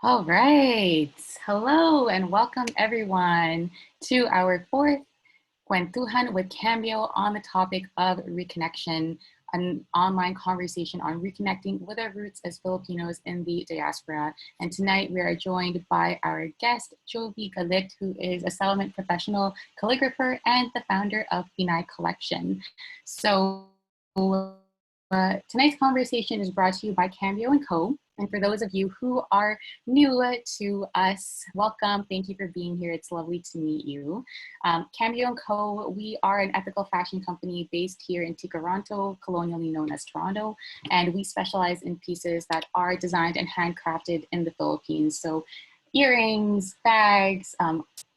All right. Hello and welcome everyone to our fourth Kwentuhan with Cambio on the topic of reconnection, an online conversation on reconnecting with our roots as Filipinos in the diaspora. And tonight we are joined by our guest, Jovie Galit, who is a settlement professional, calligrapher, and the founder of Pinay Collection. So tonight's conversation is brought to you by Cambio Co. And for those of you who are new to us, welcome. Thank you for being here. It's lovely to meet you. Cambio Co., we are an ethical fashion company based here in Toronto, colonially known as Toronto, and we specialize in pieces that are designed and handcrafted in the Philippines. So earrings, bags,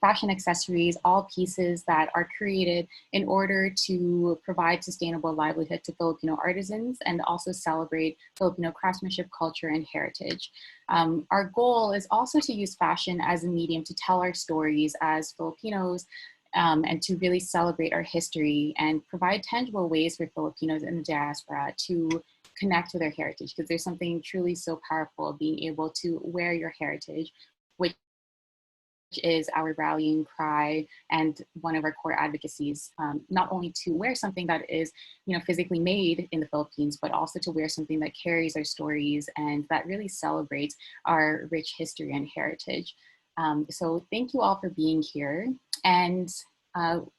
fashion accessories, all pieces that are created in order to provide sustainable livelihood to Filipino artisans and also celebrate Filipino craftsmanship, culture, and heritage. Our goal is also to use fashion as a medium to tell our stories as Filipinos and to really celebrate our history and provide tangible ways for Filipinos in the diaspora to connect with their heritage, because there's something truly so powerful being able to wear your heritage, which is our rallying cry and one of our core advocacies, not only to wear something that is, physically made in the Philippines, but also to wear something that carries our stories and that really celebrates our rich history and heritage. So thank you all for being here. And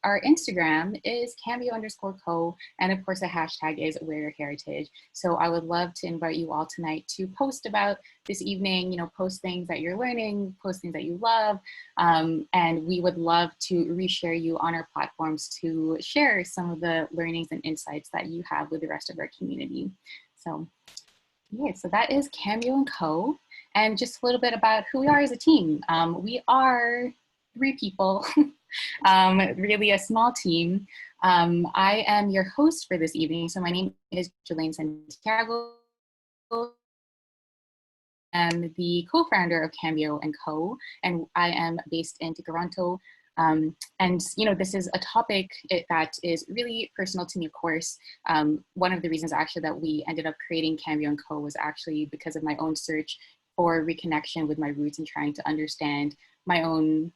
our Instagram is Cambio_Co, and of course the hashtag is Wear Your Heritage. So I would love to invite you all tonight to post about this evening, post things that you're learning, post things that you love, and we would love to reshare you on our platforms to share some of the learnings and insights that you have with the rest of our community. So yeah, so that is Cambio Co. And just a little bit about who we are as a team. We are 3 people. Really a small team. I am your host for this evening. So my name is Gelaine Santiago. I'm the co-founder of Cambio Co. And I am based in Toronto. And this is a topic that is really personal to me, of course. One of the reasons actually that we ended up creating Cambio Co. was actually because of my own search for reconnection with my roots and trying to understand my own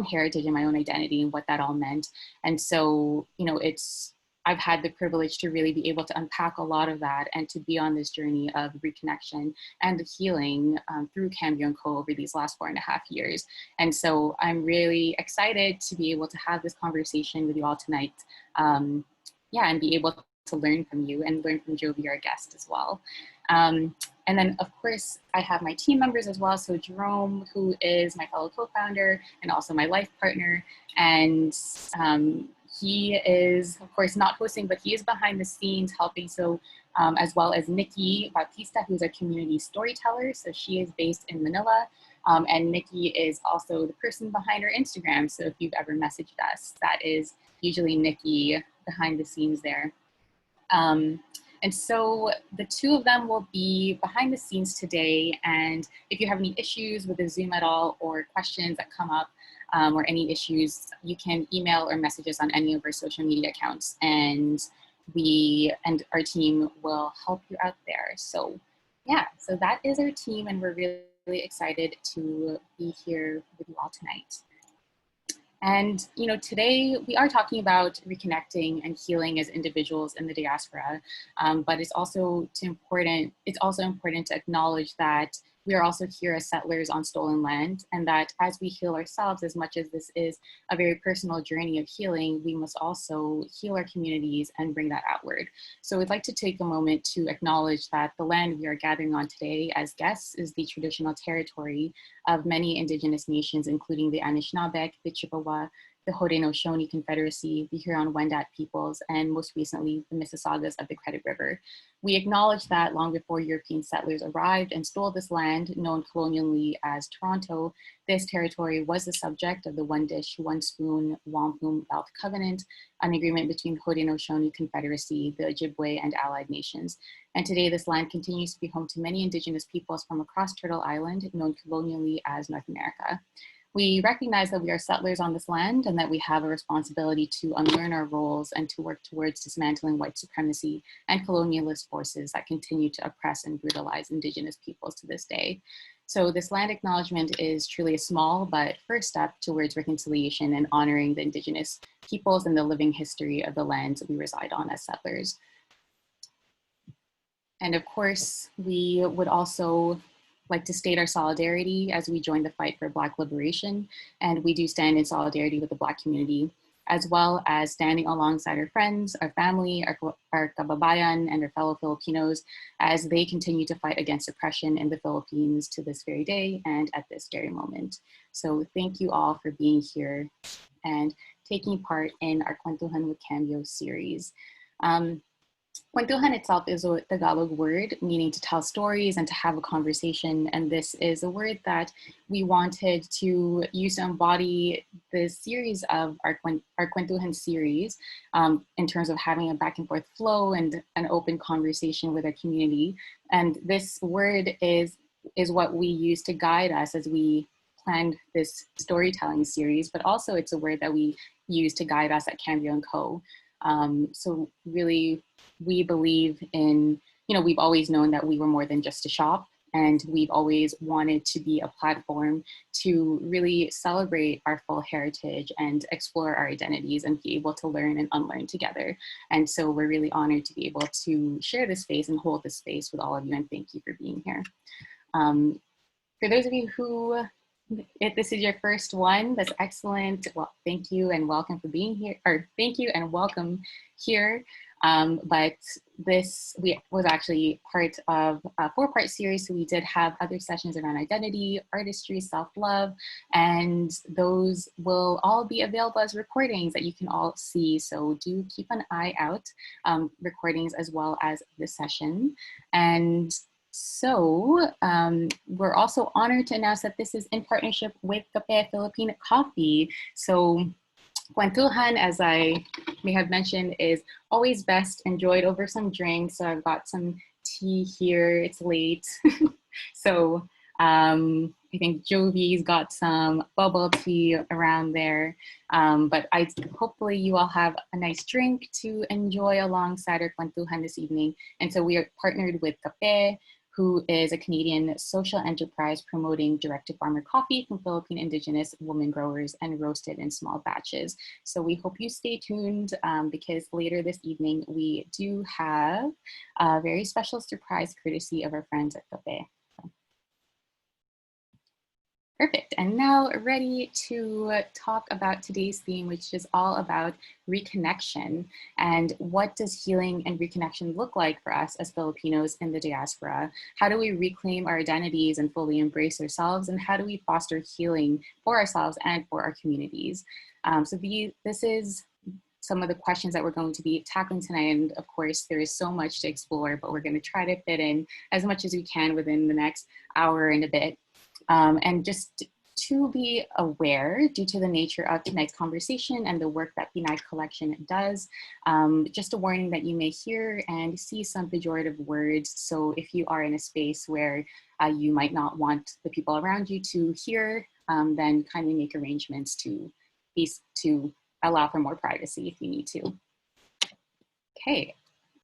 heritage and my own identity and what that all meant. And so, I've had the privilege to really be able to unpack a lot of that and to be on this journey of reconnection and healing through Cambio Co. over these last 4.5 years. And so I'm really excited to be able to have this conversation with you all tonight. And be able to learn from you and learn from Jovie, our guest, as well. And then, of course, I have my team members as well. So Jerome, who is my fellow co-founder and also my life partner. And he is, of course, not hosting, but he is behind the scenes helping. So as well as Nikki Bautista, who's a community storyteller. So she is based in Manila. And Nikki is also the person behind our Instagram. So if you've ever messaged us, that is usually Nikki behind the scenes there. And so the 2 of them will be behind the scenes today. And if you have any issues with the Zoom at all or questions that come up or any issues, you can email or message us on any of our social media accounts, and our team will help you out there. So yeah, so that is our team, and we're really, really excited to be here with you all tonight. And today we are talking about reconnecting and healing as individuals in the diaspora, but it's also important to acknowledge that we are also here as settlers on stolen land, and that as we heal ourselves, as much as this is a very personal journey of healing, we must also heal our communities and bring that outward. So we'd like to take a moment to acknowledge that the land we are gathering on today as guests is the traditional territory of many indigenous nations, including the Anishinaabeg, the Chippewa, the Haudenosaunee Confederacy, the Huron-Wendat peoples, and most recently, the Mississaugas of the Credit River. We acknowledge that long before European settlers arrived and stole this land, known colonially as Toronto, this territory was the subject of the One Dish, One Spoon, Wampum Belt Covenant, an agreement between the Haudenosaunee Confederacy, the Ojibwe, and allied nations. And today, this land continues to be home to many indigenous peoples from across Turtle Island, known colonially as North America. We recognize that we are settlers on this land and that we have a responsibility to unlearn our roles and to work towards dismantling white supremacy and colonialist forces that continue to oppress and brutalize Indigenous peoples to this day. So this land acknowledgement is truly a small but first step towards reconciliation and honoring the Indigenous peoples and the living history of the lands we reside on as settlers. And of course, we would also like to state our solidarity as we join the fight for Black liberation. And we do stand in solidarity with the Black community, as well as standing alongside our friends, our family, our kababayan, and our fellow Filipinos as they continue to fight against oppression in the Philippines to this very day and at this very moment. So thank you all for being here and taking part in our Kwentuhan with Cambio series. Kwentuhan itself is a Tagalog word meaning to tell stories and to have a conversation. And this is a word that we wanted to use to embody the series of our Kwentuhan series in terms of having a back and forth flow and an open conversation with our community. And this word is what we use to guide us as we planned this storytelling series, but also it's a word that we use to guide us at Cambio Co. So really, we believe in, we've always known that we were more than just a shop, and we've always wanted to be a platform to really celebrate our full heritage and explore our identities and be able to learn and unlearn together. And so we're really honored to be able to share this space and hold this space with all of you, and thank you for being here. For those of you who, if this is your first one, that's excellent. Well, thank you and welcome for being here, or thank you and welcome here. But this was actually part of a 4-part series. So we did have other sessions around identity, artistry, self-love, and those will all be available as recordings that you can all see. So do keep an eye out, recordings as well as this session. And so we're also honored to announce that this is in partnership with Kape Philippine Coffee. So Kwentuhan, as I may have mentioned, is always best enjoyed over some drinks. So I've got some tea here, it's late. So I think Jovie's got some bubble tea around there. But hopefully you all have a nice drink to enjoy alongside our Kwentuhan this evening. And so we are partnered with Kape, who is a Canadian social enterprise promoting direct-to-farmer coffee from Philippine Indigenous women growers and roasted in small batches. So we hope you stay tuned because later this evening, we do have a very special surprise courtesy of our friends at Cafe. Perfect, and now ready to talk about today's theme, which is all about reconnection and what does healing and reconnection look like for us as Filipinos in the diaspora? How do we reclaim our identities and fully embrace ourselves? And how do we foster healing for ourselves and for our communities? This is some of the questions that we're going to be tackling tonight. And of course, there is so much to explore, but we're going to try to fit in as much as we can within the next hour and a bit. And just to be aware, due to the nature of tonight's conversation and the work that Pinay Collection does, just a warning that you may hear and see some pejorative words. So if you are in a space where you might not want the people around you to hear, then kindly make arrangements to allow for more privacy if you need to. Okay.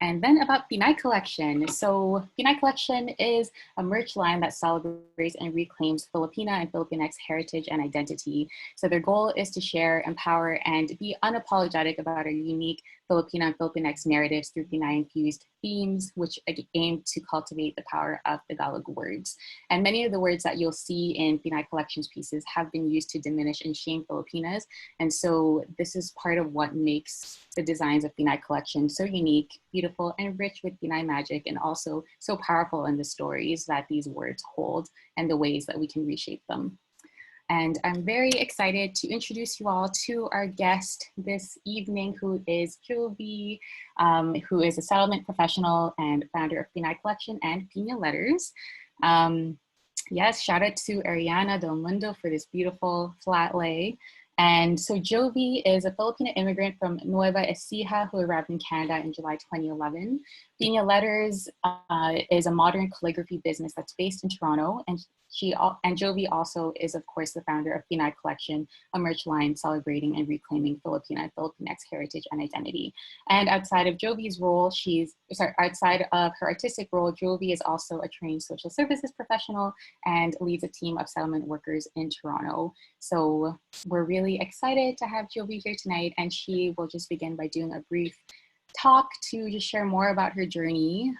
And then about Pinay Collection. So Pinay Collection is a merch line that celebrates and reclaims Filipina and Filipinx heritage and identity. So their goal is to share, empower, and be unapologetic about our unique Filipina and Filipinx narratives through Pinay-infused themes, which aim to cultivate the power of Tagalog words. And many of the words that you'll see in Pinay Collection's pieces have been used to diminish and shame Filipinas. And so this is part of what makes the designs of Pinay Collection so unique, beautiful, and rich with Pinay magic, and also so powerful in the stories that these words hold and the ways that we can reshape them. And I'm very excited to introduce you all to our guest this evening, who is Jovie, who is a settlement professional and founder of Pinay Collection and Pina Letters. Yes, shout out to Ariana Del Mundo for this beautiful flat lay. And so Jovie is a Filipino immigrant from Nueva Ecija who arrived in Canada in July 2011. Pinya Letters is a modern calligraphy business that's based in Toronto, and Jovie also is, of course, the founder of Pinay Collection, a merch line celebrating and reclaiming Filipina and Filipinx heritage and identity. And outside of Jovie's role, outside of her artistic role, Jovie is also a trained social services professional and leads a team of settlement workers in Toronto. So we're really excited to have Jovie here tonight, and she will just begin by doing a brief talk to just share more about her journey,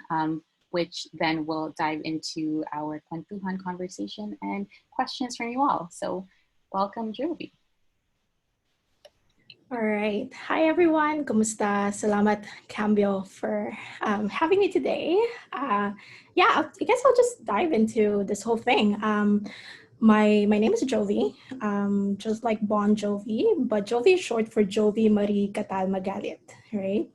which then will dive into our Kwentuhan conversation and questions from you all. So welcome, Jovie. All right. Hi, everyone. Kumusta? Salamat, Cambio, for having me today. Yeah, I guess I'll just dive into this whole thing. My name is Jovie, just like Bon Jovi, but Jovie is short for Jovie Marie Catal Magalit, right?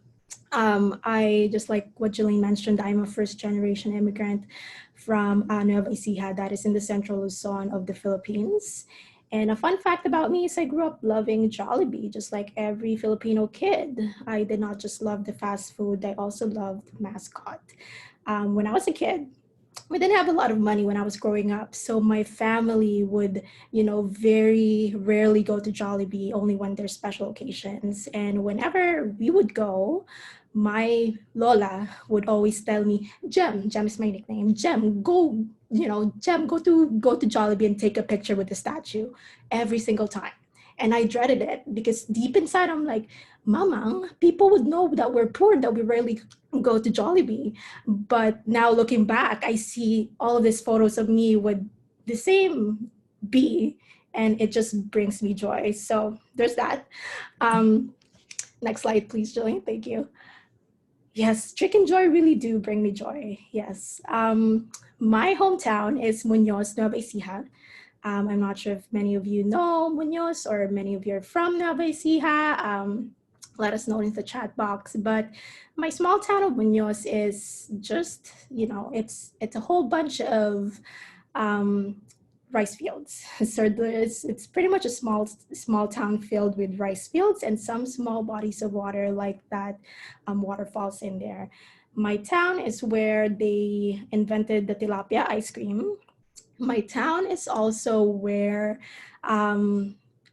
I, just like what Gelaine mentioned, I'm a first-generation immigrant from Nueva Ecija, that is in the central Luzon of the Philippines. And a fun fact about me is I grew up loving Jollibee, just like every Filipino kid. I did not just love the fast food, I also loved mascot. When I was a kid, we didn't have a lot of money when I was growing up. So my family would, very rarely go to Jollibee, only when there's special occasions. And whenever we would go, my Lola would always tell me, Jem is my nickname, Jem, go, Jem, go to Jollibee and take a picture with the statue every single time. And I dreaded it because deep inside, I'm like, Mamang, people would know that we're poor, that we rarely go to Jollibee. But now looking back, I see all of these photos of me with the same bee, and it just brings me joy. So there's that. Next slide, please, Jillian. Thank you. Yes, trick and joy really do bring me joy. Yes. My hometown is Muñoz, Nueva Ecija. I'm not sure if many of you know Muñoz or many of you are from Nueva Ecija. Let us know in the chat box. But my small town of Muñoz is just, it's a whole bunch of rice fields. So it's pretty much a small town filled with rice fields and some small bodies of water like that waterfalls in there. My town is where they invented the tilapia ice cream. My town is also where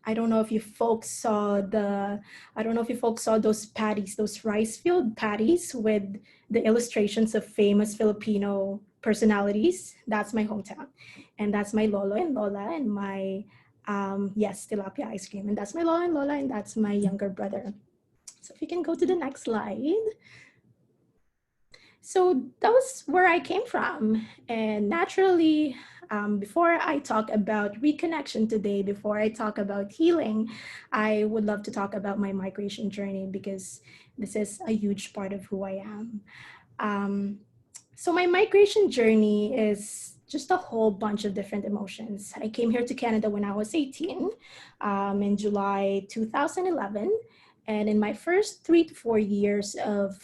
I don't know if you folks saw those patties, those rice field patties with the illustrations of famous Filipino personalities. That's my hometown. And that's my lolo and lola and my, tilapia ice cream. And that's my lolo and lola and that's my younger brother. So if you can go to the next slide. So that was where I came from. And naturally, before I talk about reconnection today, before I talk about healing, I would love to talk about my migration journey because this is a huge part of who I am. So my migration journey is just a whole bunch of different emotions. I came here to Canada when I was 18 in July 2011. And in my first 3 to 4 years of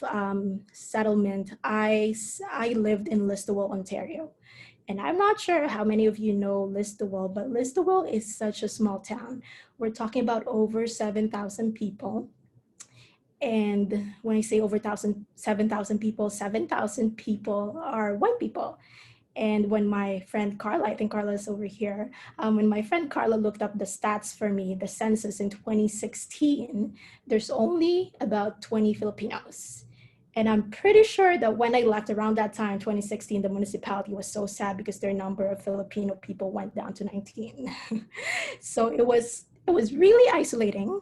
settlement, I lived in Listowel, Ontario. And I'm not sure how many of you know Listowel, but Listowel is such a small town. We're talking about over 7,000 people. And when I say over 7,000 people, 7,000 people are white people. And when my friend Carla, I think Carla is over here, when my friend Carla looked up the stats for me, the census in 2016, there's only about 20 Filipinos. And I'm pretty sure that when I left around that time, 2016, the municipality was so sad because their number of Filipino people went down to 19. So it was really isolating.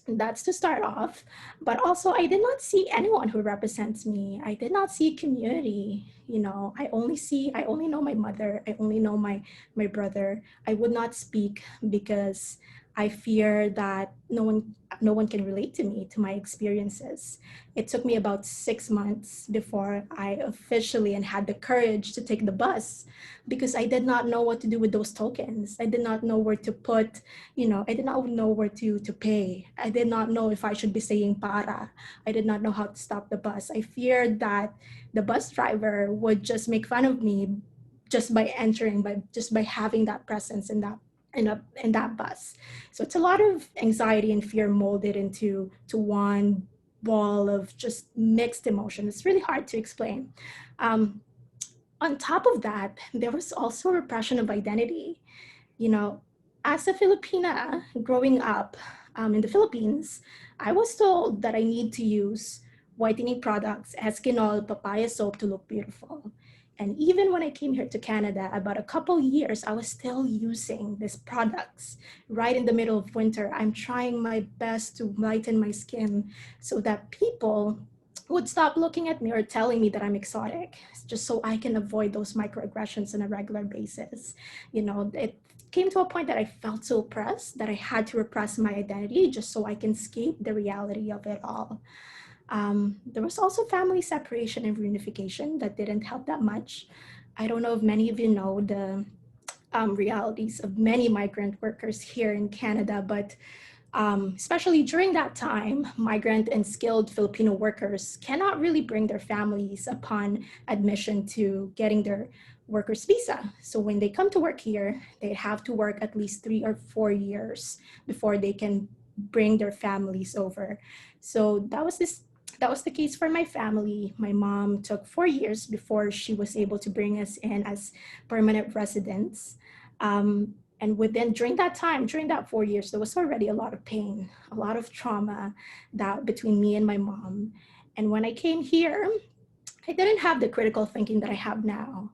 That's to start off. But also, I did not see anyone who represents me. I did not see community. I only know my mother. I only know my brother. I would not speak because I fear that no one can relate to me, to my experiences. It took me about 6 months before I officially and had the courage to take the bus because I did not know what to do with those tokens. I did not know where to put, I did not know where to pay. I did not know if I should be saying para. I did not know how to stop the bus. I feared that the bus driver would just make fun of me just by entering, just by having that presence in that bus. So it's a lot of anxiety and fear molded into one ball of just mixed emotion. It's really hard to explain. On top of that, there was also a repression of identity. You know, as a Filipina growing up in the Philippines, I was told that I need to use whitening products, Eskinol, papaya soap to look beautiful. And even when I came here to Canada, about a couple years, I was still using these products. Right in the middle of winter, I'm trying my best to lighten my skin so that people would stop looking at me or telling me that I'm exotic, just so I can avoid those microaggressions on a regular basis. You know, it came to a point that I felt so oppressed that I had to repress my identity just so I can escape the reality of it all. There was also family separation and reunification that didn't help that much. I don't know if many of you know the realities of many migrant workers here in Canada, but especially during that time, migrant and skilled Filipino workers cannot really bring their families upon admission to getting their workers visa. So when they come to work here, they have to work at least 3 or 4 years before they can bring their families over. So that was the case for my family. My mom took 4 years before she was able to bring us in as permanent residents. And during that time, during that 4 years, there was already a lot of pain, a lot of trauma that between me and my mom. And when I came here, I didn't have the critical thinking that I have now.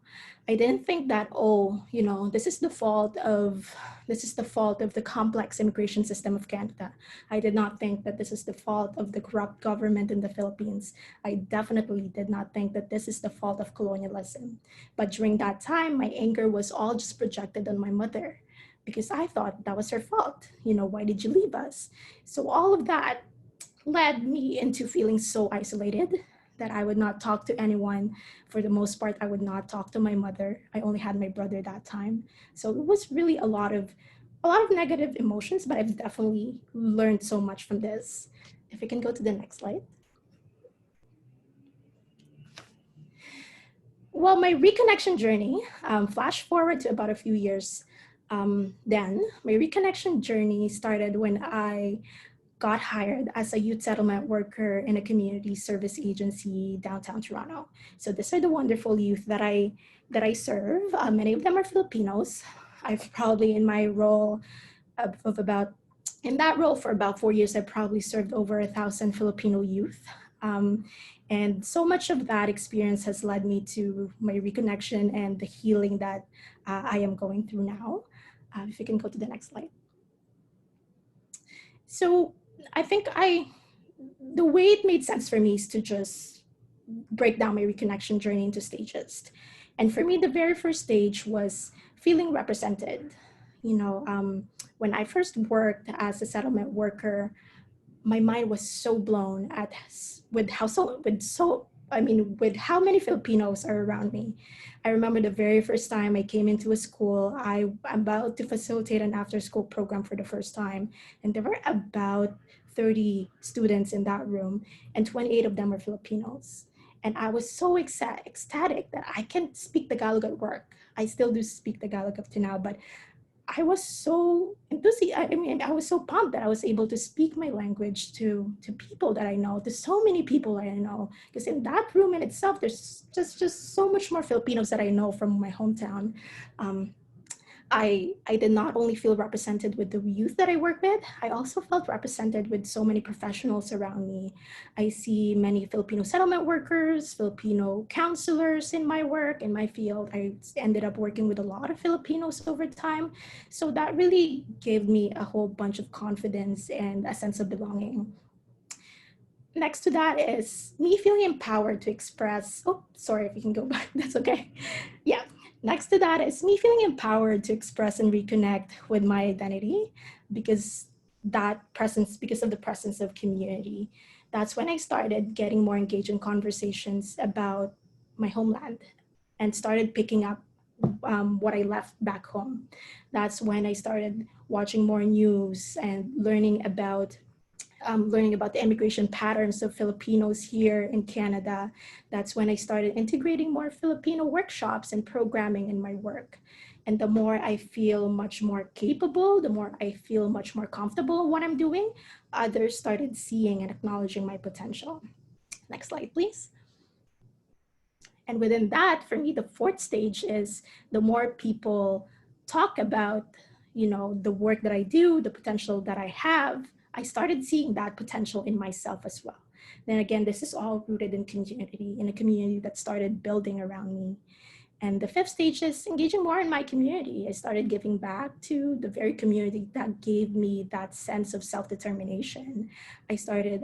I didn't think that, oh, you know, this is the fault of the complex immigration system of Canada. I did not think that this is the fault of the corrupt government in the Philippines. I definitely did not think that this is the fault of colonialism. But during that time, my anger was all just projected on my mother because I thought that was her fault. You know, why did you leave us? So all of that led me into feeling so isolated that I would not talk to anyone. For the most part, I would not talk to my mother. I only had my brother that time. So it was really a lot of negative emotions, but I've definitely learned so much from this. If we can go to the next slide. Well, my reconnection journey, flash forward to about a few years, then my reconnection journey started when I got hired as a youth settlement worker in a community service agency downtown Toronto. So these are the wonderful youth that I serve. Many of them are Filipinos. I've probably in my role in that role for about 4 years, I probably served over 1,000 Filipino youth. And so much of that experience has led me to my reconnection and the healing that I am going through now. If you can go to the next slide. So I think the way it made sense for me is to just break down my reconnection journey into stages. And for me, the very first stage was feeling represented. You know, when I first worked as a settlement worker, my mind was so blown with how many Filipinos are around me. I remember the very first time I came into a school, I'm about to facilitate an after-school program for the first time, and there were about 30 students in that room, and 28 of them were Filipinos. And I was so ecstatic that I can speak Tagalog at work. I still do speak Tagalog up to now, but I was so enthusiastic. I mean, I was so pumped that I was able to speak my language to people that I know, to so many people I know. Because in that room in itself, there's just so much more Filipinos that I know from my hometown. I did not only feel represented with the youth that I work with, I also felt represented with so many professionals around me. I see many Filipino settlement workers, Filipino counselors in my work, in my field. I ended up working with a lot of Filipinos over time. So that really gave me a whole bunch of confidence and a sense of belonging. Next to that is me feeling empowered to express, oh, sorry if you can go back, that's okay. Yeah, next to that is me feeling empowered to express and reconnect with my identity because of the presence of community. That's when I started getting more engaged in conversations about my homeland and started picking up what I left back home. That's when I started watching more news and learning about the immigration patterns of Filipinos here in Canada. That's when I started integrating more Filipino workshops and programming in my work. And the more I feel much more capable, the more I feel much more comfortable in what I'm doing, others started seeing and acknowledging my potential. Next slide, please. And within that, for me, the fourth stage is the more people talk about, the work that I do, the potential that I have, I started seeing that potential in myself as well. Then again, this is all rooted in community, in a community that started building around me. And the fifth stage is engaging more in my community. I started giving back to the very community that gave me that sense of self-determination. I started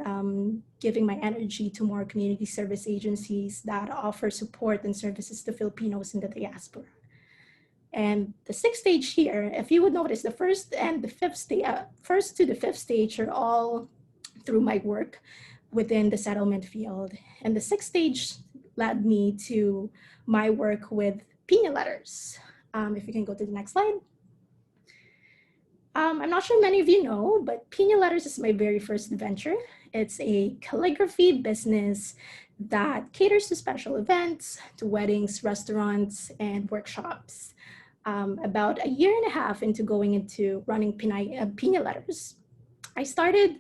giving my energy to more community service agencies that offer support and services to Filipinos in the diaspora. And the sixth stage here, if you would notice, the first and the fifth stage, first to the fifth stage are all through my work within the settlement field. And the sixth stage led me to my work with Pinay letters. If you can go to the next slide. I'm not sure many of you know, but Pinay letters is my very first venture. It's a calligraphy business that caters to special events, to weddings, restaurants, and workshops. About a year and a half into going into running Pinay letters, I started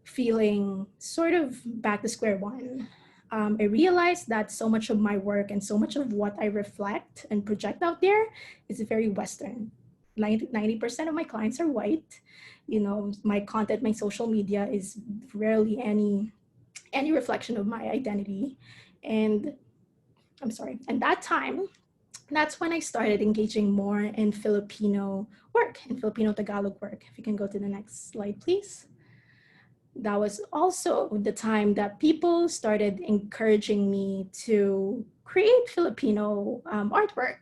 feeling sort of back to square one. I realized that so much of my work and so much of what I reflect and project out there is very Western. 90% of my clients are white. My content, my social media is rarely any reflection of my identity. And I'm sorry, and that's when I started engaging more in Filipino work, in Filipino Tagalog work. If you can go to the next slide, please. That was also the time that people started encouraging me to create Filipino artwork.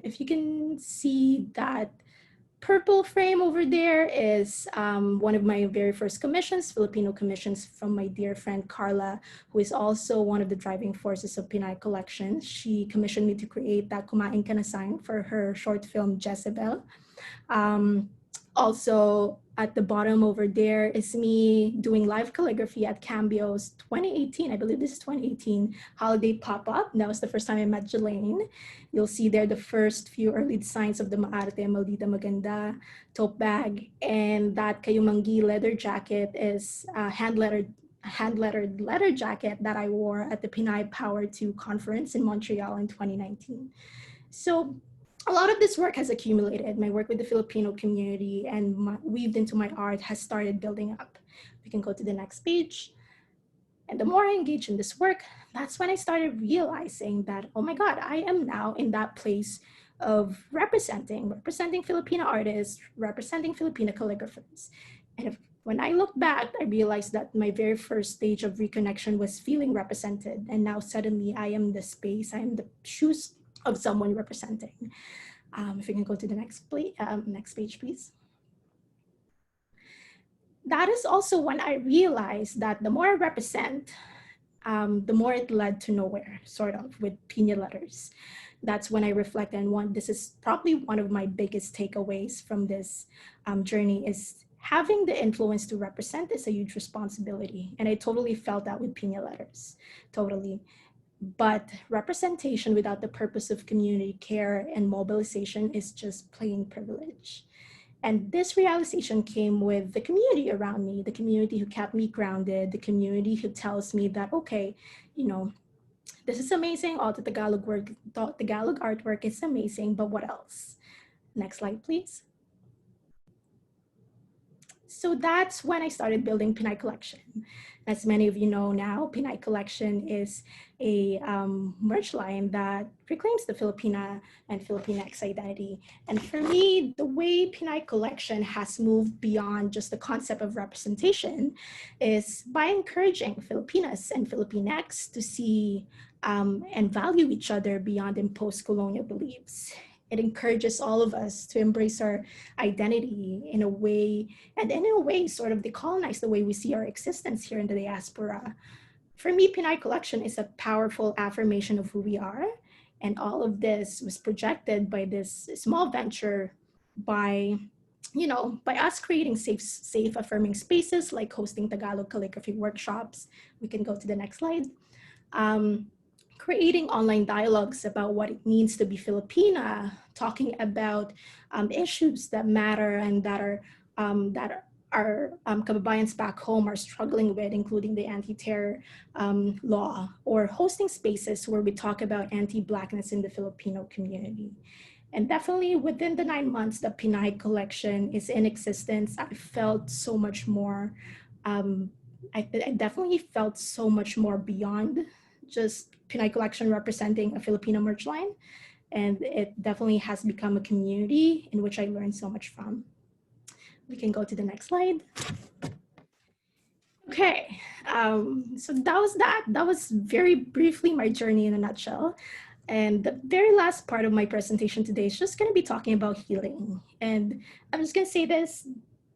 If you can see that purple frame over there is one of my very first commissions, Filipino commissions from my dear friend Carla, who is also one of the driving forces of Pinay Collection. She commissioned me to create that Kumain Ka Na sign for her short film Jezebel. Also, at the bottom over there is me doing live calligraphy at Cambio's 2018, I believe this is 2018, holiday pop-up. That was the first time I met Gelaine. You'll see there the first few early designs of the Maarte Maldita Maganda tote bag, and that Kayumanggi leather jacket is a hand-lettered leather jacket that I wore at the Pinay Power 2 conference in Montreal in 2019. So a lot of this work has accumulated. My work with the Filipino community and weaved into my art has started building up. We can go to the next page. And the more I engage in this work, that's when I started realizing that, oh my God, I am now in that place of representing Filipino artists, representing Filipino calligraphers. And when I look back, I realized that my very first stage of reconnection was feeling represented. And now suddenly I am the space, I am the shoes of someone representing. If you can go to the next page, please. That is also when I realized that the more I represent, the more it led to nowhere, sort of, with Pinay letters. That's when I reflect and this is probably one of my biggest takeaways from this journey is having the influence to represent is a huge responsibility. And I totally felt that with Pinay letters, totally. But representation without the purpose of community care and mobilization is just plain privilege. And this realization came with the community around me, the community who kept me grounded, the community who tells me that, okay, this is amazing, all the Tagalog artwork is amazing, but what else? Next slide, please. So that's when I started building Pinay Collection. As many of you know now, Pinay Collection is a merch line that reclaims the Filipina and Filipinx identity. And for me, the way Pinay Collection has moved beyond just the concept of representation is by encouraging Filipinas and Filipinx to see and value each other beyond imposed colonial beliefs. It encourages all of us to embrace our identity in a way, and in a way sort of decolonize the way we see our existence here in the diaspora. For me, Pinay Collection is a powerful affirmation of who we are. And all of this was projected by this small venture by us creating safe affirming spaces like hosting Tagalog calligraphy workshops. We can go to the next slide. creating online dialogues about what it means to be Filipina, talking about issues that matter and that our kababayans back home are struggling with, including the anti-terror law, or hosting spaces where we talk about anti-Blackness in the Filipino community. And definitely within the 9 months that Pinay Collection is in existence, I felt so much more, I definitely felt so much more beyond just Pinay Collection representing a Filipino merch line. And it definitely has become a community in which I learned so much from. We can go to the next slide. Okay, so that was that. That was very briefly my journey in a nutshell. And the very last part of my presentation today is just going to be talking about healing. And I'm just going to say this,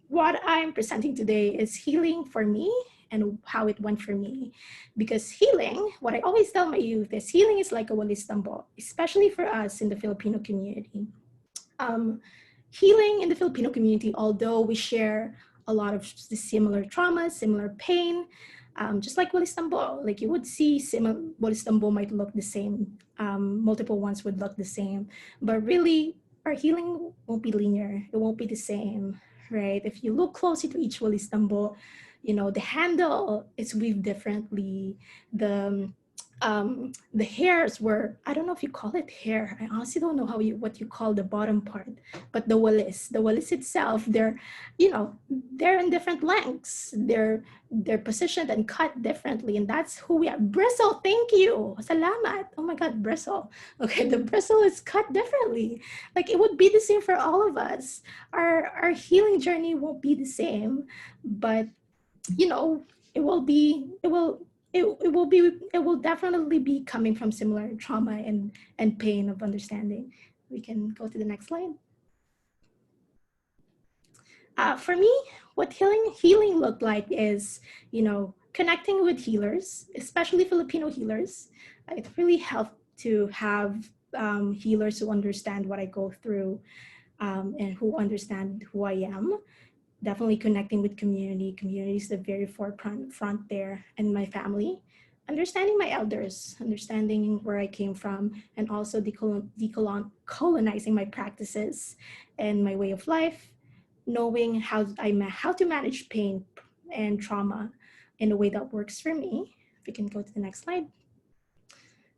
what I'm presenting today is healing for me and how it went for me. Because healing, what I always tell my youth is healing is like a walis tambo, especially for us in the Filipino community. Healing in the Filipino community, although we share a lot of similar traumas, similar pain, just like walis tambo, like you would see walis tambo might look the same, multiple ones would look the same, but really our healing won't be linear, it won't be the same, right? If you look closely to each walis tambo, you know, the handle is weaved differently, the hairs were, I don't know if you call it hair, I honestly don't know what you call the bottom part, but the walis itself, they're, you know, they're in different lengths, they're positioned and cut differently, and that's who we are. Bristle, thank you, salamat, oh my god, bristle. Okay, the bristle is cut differently, like it would be the same for all of us. Our healing journey won't be the same, but you know, it will definitely be coming from similar trauma and pain of understanding. We can go to the next slide. For me, what healing looked like is, you know, connecting with healers, especially Filipino healers. It really helped to have healers who understand what I go through and who understand who I am. Definitely connecting with community is the very forefront there, and my family, understanding my elders, understanding where I came from, and also decolonizing my practices and my way of life, knowing how to manage pain and trauma in a way that works for me. If we can go to the next slide.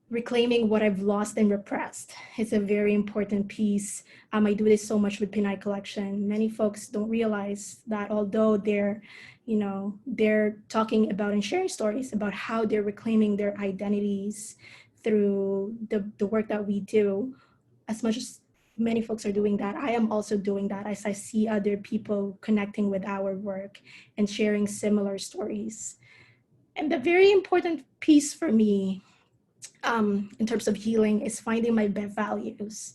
Reclaiming what I've lost and repressed. It's a very important piece. I do this so much with Pinay Collection. Many folks don't realize that although they're talking about and sharing stories about how they're reclaiming their identities through the work that we do, as much as many folks are doing that, I am also doing that as I see other people connecting with our work and sharing similar stories. And the very important piece for me in terms of healing is finding my values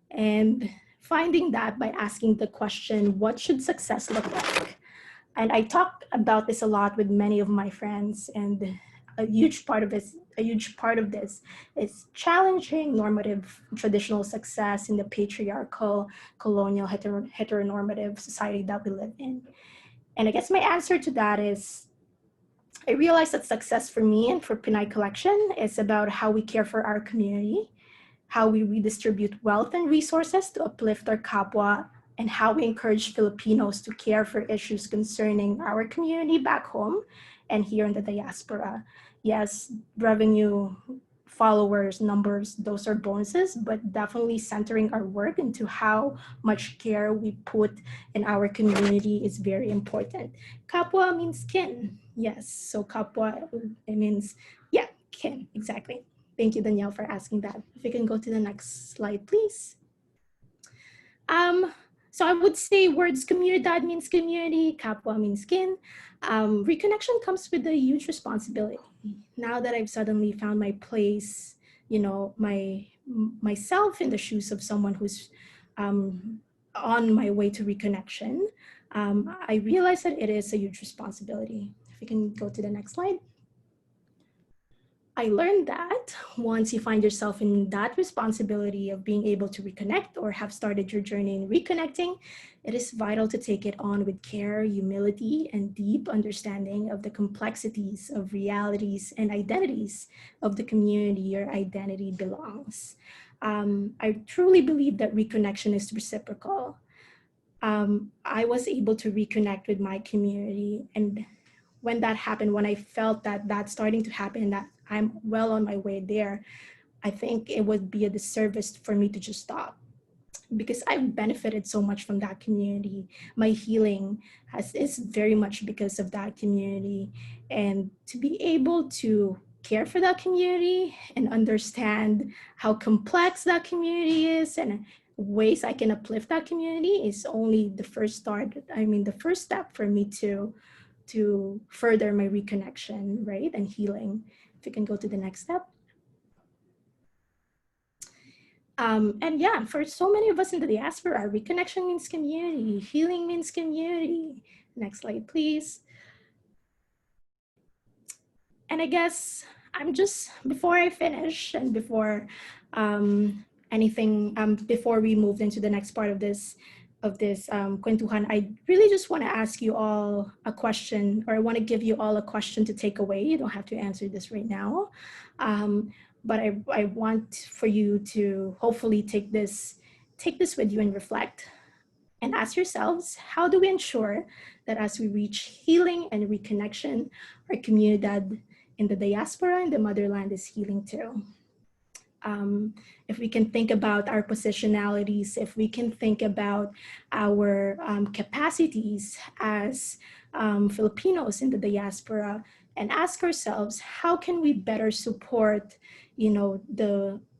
and finding that by asking the question, what should success look like? And I talk about this a lot with many of my friends, and a huge part of this is challenging normative traditional success in the patriarchal, colonial, heteronormative society that we live in. And I guess my answer to that is, I realized that success for me and for Pinay Collection is about how we care for our community, how we redistribute wealth and resources to uplift our kapwa, and how we encourage Filipinos to care for issues concerning our community back home and here in the diaspora. Yes, revenue, followers, numbers, those are bonuses, but definitely centering our work into how much care we put in our community is very important. Kapwa means kin. Yes, so kapwa, it means, yeah, kin, exactly. Thank you, Danielle, for asking that. If we can go to the next slide, please. So I would say words comunidad means community, kapwa means kin. Reconnection comes with a huge responsibility. Now that I've suddenly found my place, you know, myself in the shoes of someone who's on my way to reconnection, I realize that it is a huge responsibility. If we can go to the next slide. I learned that once you find yourself in that responsibility of being able to reconnect or have started your journey in reconnecting, it is vital to take it on with care, humility, and deep understanding of the complexities of realities and identities of the community your identity belongs. I truly believe that reconnection is reciprocal. I was able to reconnect with my community, and when that happened, when I felt that that's starting to happen, that I'm well on my way there, I think it would be a disservice for me to just stop, because I've benefited so much from that community. My healing is very much because of that community. And to be able to care for that community and understand how complex that community is and ways I can uplift that community is only the first start. I mean, the first step for me to further my reconnection, right? And healing. If you can go to the next step. And yeah, for so many of us in the diaspora, reconnection means community, healing means community. Next slide, please. And I guess I'm just, before I finish and before before we move into the next part of this Kwentuhan, I really just want to ask you all a question, or I want to give you all a question to take away. You don't have to answer this right now. But I want for you to hopefully take this with you and reflect and ask yourselves, how do we ensure that as we reach healing and reconnection, our comunidad in the diaspora and the motherland is healing too? If we can think about our positionalities, if we can think about our capacities as Filipinos in the diaspora, and ask ourselves, how can we better support,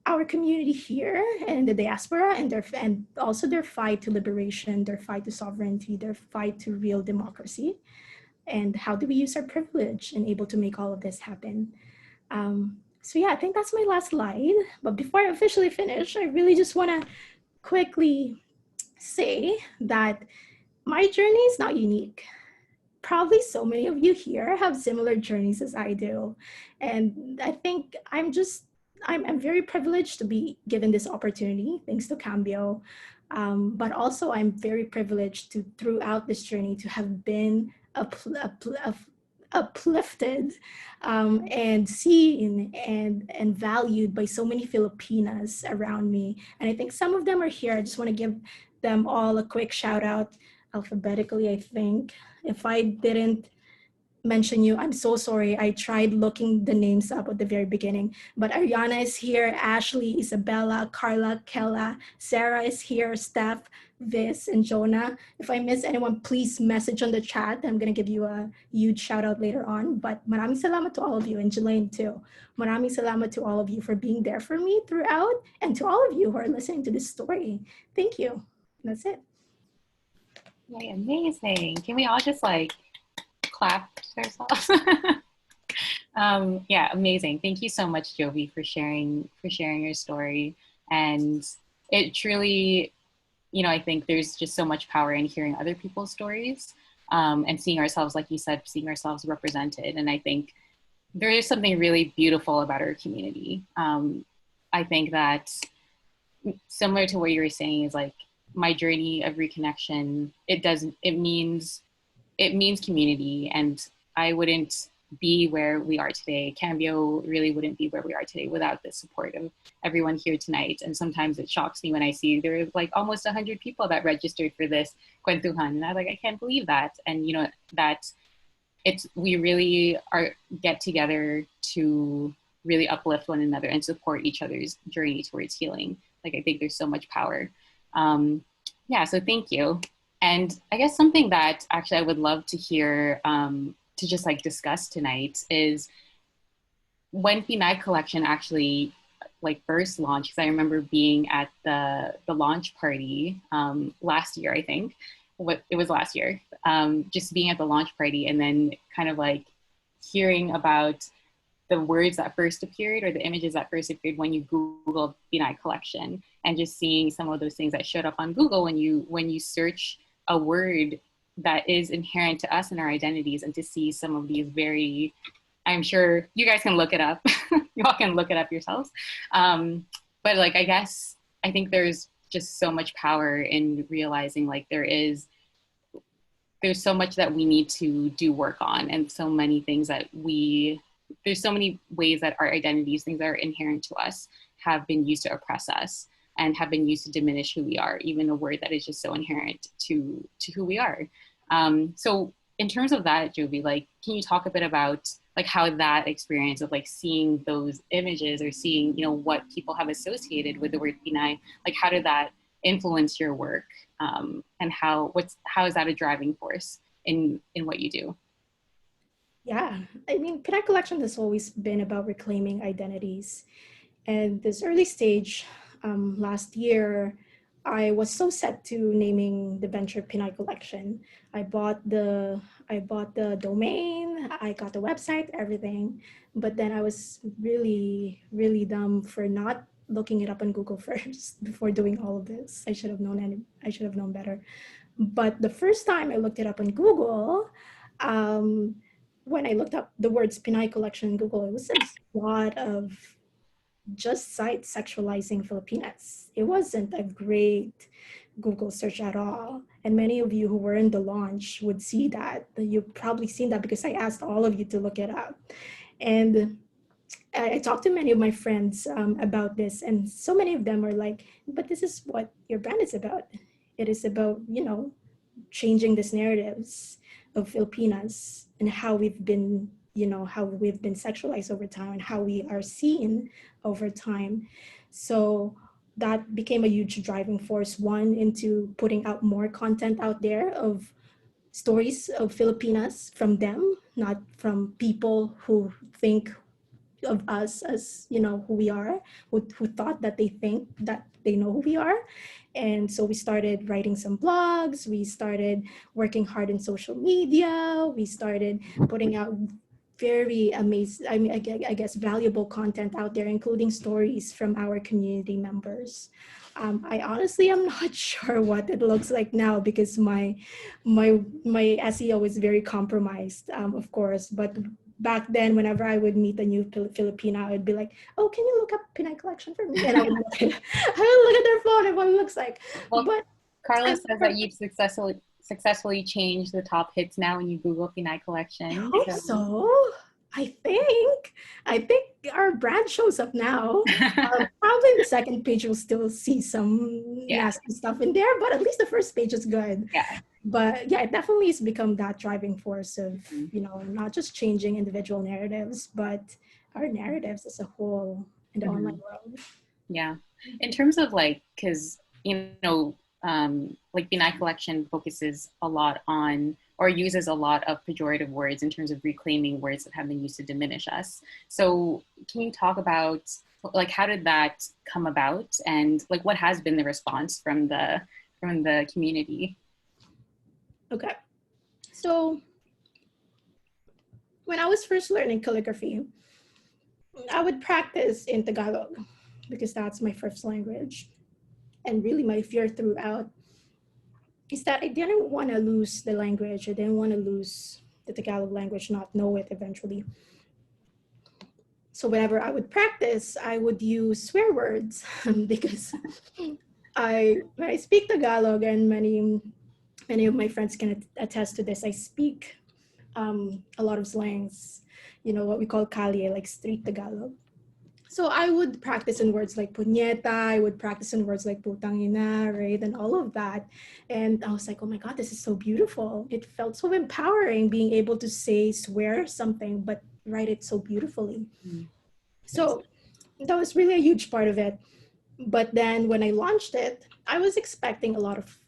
our community here and the diaspora, and also their fight to liberation, their fight to sovereignty, their fight to real democracy, and how do we use our privilege and able to make all of this happen? So yeah, I think that's my last slide. But before I officially finish, I really just want to quickly say that my journey is not unique. Probably so many of you here have similar journeys as I do. And I think I'm very privileged to be given this opportunity, thanks to Cambio. But also I'm very privileged to, throughout this journey, to have been uplifted and seen and valued by so many Filipinas around me. And I think some of them are here. I just want to give them all a quick shout out alphabetically, I think. If I didn't mention you, I'm so sorry. I tried looking the names up at the very beginning, but Ariana is here, Ashley, Isabella, Carla, Kella, Sarah is here, Steph, Vis, and Jonah. If I miss anyone, please message on the chat. I'm gonna give you a huge shout out later on, but maraming salamat to all of you, and Gelaine too. Maraming salamat to all of you for being there for me throughout, and to all of you who are listening to this story. Thank you. That's it. Yay, amazing. Can we all just clap ourselves? Yeah, amazing. Thank you so much, Jovie, for sharing your story. And it truly, I think there's just so much power in hearing other people's stories and seeing ourselves, like you said, seeing ourselves represented. And I think there is something really beautiful about our community. I think that similar to what you were saying is my journey of reconnection, it means community, and I wouldn't be where we are today. Cambio really wouldn't be where we are today without the support of everyone here tonight. And sometimes it shocks me when I see there are almost 100 people that registered for this Kwentuhan, and I'm I can't believe that. And that we really get together to really uplift one another and support each other's journey towards healing. I think there's so much power. Yeah, so thank you. And I guess something that actually I would love to hear, to just discuss tonight, is when Pinay Collection actually first launched, because I remember being at the launch party last year, I think. It was last year, just being at the launch party and then kind of hearing about the words that first appeared or the images that first appeared when you Googled Pinay Collection, and just seeing some of those things that showed up on Google when you search a word that is inherent to us and our identities, and to see some of these I'm sure you guys can look it up, you all can look it up yourselves. But like, I think there's just so much power in realizing like there's so much that we need to do work on, and so many things that there's so many ways that our identities, things that are inherent to us, have been used to oppress us and have been used to diminish who we are, even a word that is just so inherent to who we are. So in terms of that, Jovie, like, can you talk a bit about like how that experience of like seeing those images or seeing, you know, what people have associated with the word Pinay, like how did that influence your work? And how is that a driving force in what you do? Yeah, I mean, Pinay Collection has always been about reclaiming identities. And this early stage, last year, I was so set to naming the venture Pinay Collection. I bought the domain, I got the website, everything. But then I was really, really dumb for not looking it up on Google first before doing all of this. I should have known better. But the first time I looked it up on Google, um, when I looked up the words Pinay Collection in Google, it was a lot of just sites sexualizing Filipinas. It wasn't a great Google search at all. And many of you who were in the launch would see that. You've probably seen that because I asked all of you to look it up. And I talked to many of my friends about this, and so many of them are like, but this is what your brand is about. It is about, changing these narratives of Filipinas and how we've been, how we've been sexualized over time and how we are seen over time. So that became a huge driving force, one, into putting out more content out there of stories of Filipinas from them, not from people who think of us as who we are, who thought that they think that they know who we are. And so we started writing some blogs, we started working hard in social media, we started putting out very amazing, I guess valuable content out there, including stories from our community members. I honestly am not sure what it looks like now because my SEO is very compromised, of course. But back then, whenever I would meet a new Filipina, I would be like, "Oh, can you look up Pinay Collection for me?" And I would look at their phone and what it looks like. Well, But Carlos says that you've successfully changed the top hits now when you Google Pinay I Collection. hope so. I think our brand shows up now. Probably the second page will still see some nasty stuff in there, but at least the first page is good. Yeah. But yeah, it definitely has become that driving force of, not just changing individual narratives, but our narratives as a whole in the online world. Yeah. In terms of like, because, like Pinay Collection focuses a lot on, or uses a lot of pejorative words in terms of reclaiming words that have been used to diminish us. So can you talk about like, how did that come about, and like what has been the response from the community? Okay. So when I was first learning calligraphy, I would practice in Tagalog because that's my first language. And really my fear throughout is that I didn't want to lose the language. I didn't want to lose the Tagalog language, not know it eventually. So whenever I would practice, I would use swear words because when I speak Tagalog, and many of my friends can attest to this, I speak a lot of slangs, what we call kalye, like street Tagalog. So I would practice in words like puñeta, I would practice in words like putang ina, right? And all of that. And I was like, oh my God, this is so beautiful. It felt so empowering being able to swear something, but write it so beautifully. So that was really a huge part of it. But then when I launched it, I was expecting a lot of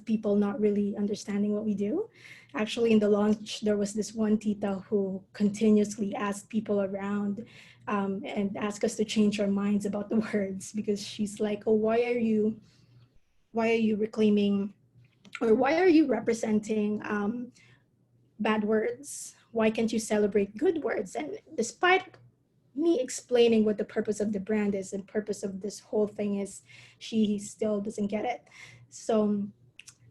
people not really understanding what we do. Actually, in the launch, there was this one tita who continuously asked people around and asked us to change our minds about the words, because she's like, oh, why are you reclaiming, or why are you representing bad words? Why can't you celebrate good words? And despite me explaining what the purpose of the brand is and purpose of this whole thing is, she still doesn't get it. So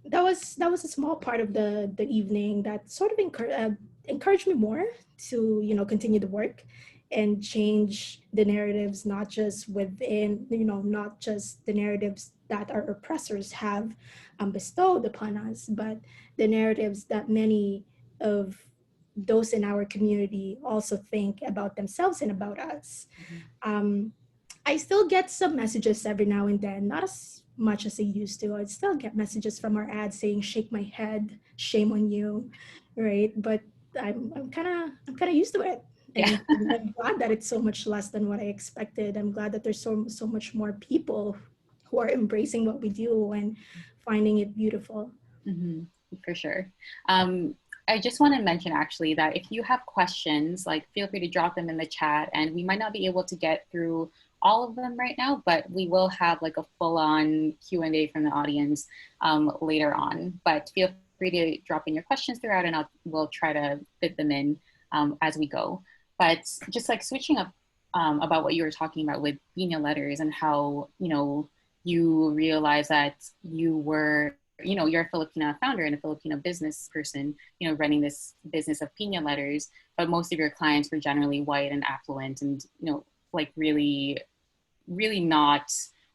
that was a small part of the evening that sort of encouraged me more to, you know, continue the work and change the narratives, not just within, you know, not just the narratives that our oppressors have bestowed upon us, but the narratives that many of those in our community also think about themselves and about us. Um, I still get some messages every now and then, not as much as I used to. I still get messages from our ads saying "shake my head, shame on you," right? But I'm kind of used to it, Yeah. and I'm glad that it's so much less than what I expected. I'm glad that there's so much more people who are embracing what we do and finding it beautiful. Mm-hmm, for sure. I just want to mention actually that if you have questions, like feel free to drop them in the chat, and we might not be able to get through all of them right now, but we will have like a full-on Q&A from the audience later on. But feel free to drop in your questions throughout, and we'll try to fit them in as we go. But just like switching up about what you were talking about with Pina letters and how, you know, you realize that you were, you know, you're a Filipina founder and a Filipino business person, you know, running this business of Pina letters, but most of your clients were generally white and affluent and, you know, like really, really not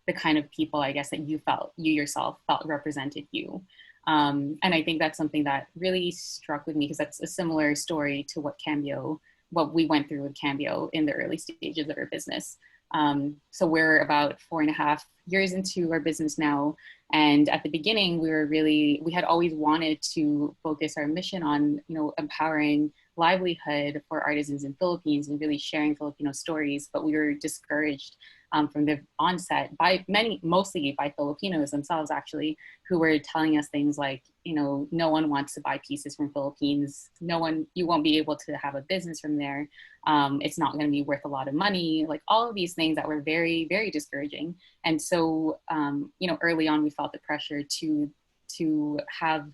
the kind of people, I guess, that you yourself felt represented you. And I think that's something that really struck with me because that's a similar story to what we went through with Cambio in the early stages of our business. So we're about 4.5 years into our business now. And at the beginning, we had always wanted to focus our mission on, you know, empowering livelihood for artisans in Philippines and really sharing Filipino stories. But we were discouraged from the onset by mostly by Filipinos themselves, actually, who were telling us things like, you know, no one wants to buy pieces from Philippines. You won't be able to have a business from there. It's not going to be worth a lot of money. Like all of these things that were very, very discouraging. And so, you know, early on, we felt the pressure to have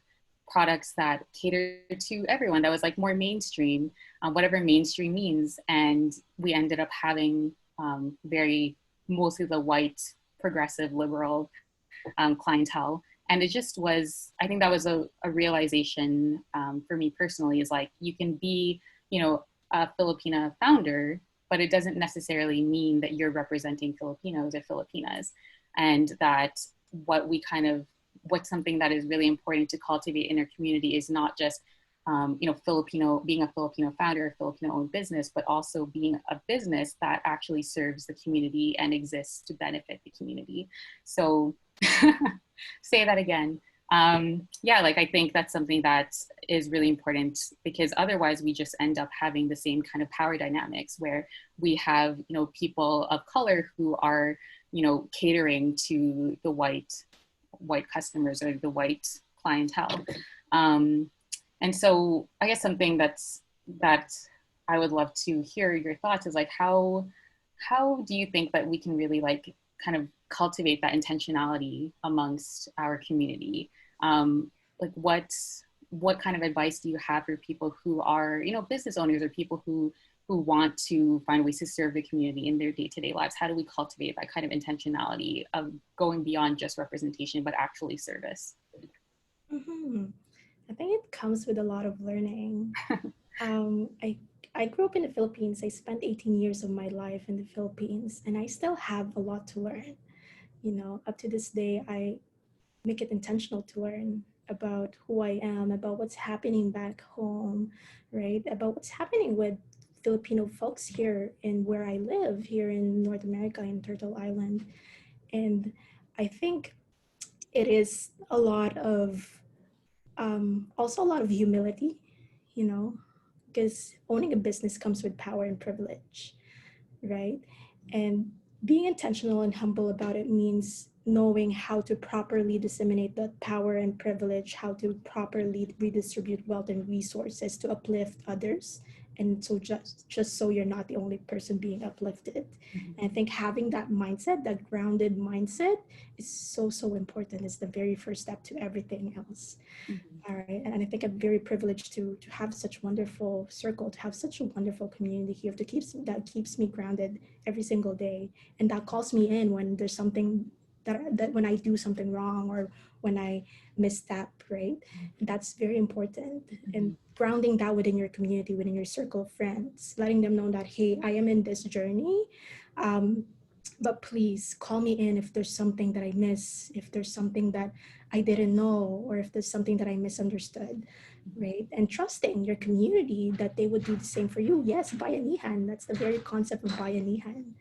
products that cater to everyone, that was like more mainstream, whatever mainstream means. And we ended up having mostly the white, progressive, liberal clientele. And it just was, I think that was a realization for me personally, is like, you can be, you know, a Filipina founder, but it doesn't necessarily mean that you're representing Filipinos or Filipinas. And that what's something that is really important to cultivate in our community is not just you know, being a Filipino founder, a Filipino-owned business, but also being a business that actually serves the community and exists to benefit the community. So say that again. Yeah, like I think that's something that is really important, because otherwise we just end up having the same kind of power dynamics where we have, you know, people of color who are, you know, catering to the white customers or the white clientele. And so I guess something that I would love to hear your thoughts is like, how do you think that we can really like kind of cultivate that intentionality amongst our community? Like what kind of advice do you have for people who are, you know, business owners or people who want to find ways to serve the community in their day-to-day lives? How do we cultivate that kind of intentionality of going beyond just representation, but actually service? Mm-hmm. I think it comes with a lot of learning. I grew up in the Philippines. I spent 18 years of my life in the Philippines, and I still have a lot to learn. You know, up to this day, I make it intentional to learn about who I am, about what's happening back home, right? About what's happening with Filipino folks here in where I live, here in North America, in Turtle Island. And I think it is a lot of also a lot of humility, you know, because owning a business comes with power and privilege, right? And being intentional and humble about it means knowing how to properly disseminate that power and privilege, how to properly redistribute wealth and resources to uplift others. And so just so you're not the only person being uplifted. Mm-hmm. And I think having that mindset, that grounded mindset, is so important. It's the very first step to everything else. Mm-hmm. All right. And I think I'm very privileged to have such wonderful circle, to have such a wonderful community here that keeps me grounded every single day. And that calls me in when there's something that when I do something wrong or when I misstep, right? That's very important. And grounding that within your community, within your circle of friends, letting them know that, hey, I am in this journey. Um, but please call me in if there's something that I miss, if there's something that I didn't know, or if there's something that I misunderstood, right? And trusting your community that they would do the same for you. Yes, bayanihan. That's the very concept of bayanihan.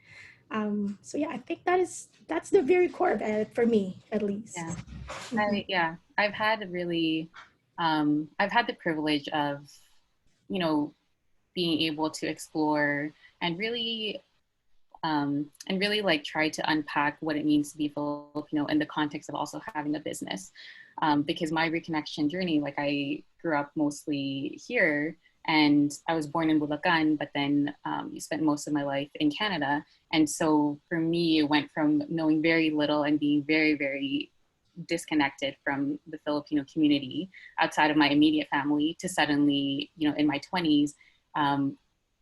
So yeah, I think that's the very core of it for me, at least. Yeah, I've had I've had the privilege of, you know, being able to explore and really like try to unpack what it means to be Filipino in the context of also having a business. Because my reconnection journey, like I grew up mostly here and I was born in Bulacan, but then you spent most of my life in Canada. And so for me, it went from knowing very little and being very, very disconnected from the Filipino community outside of my immediate family to suddenly, in my 20s,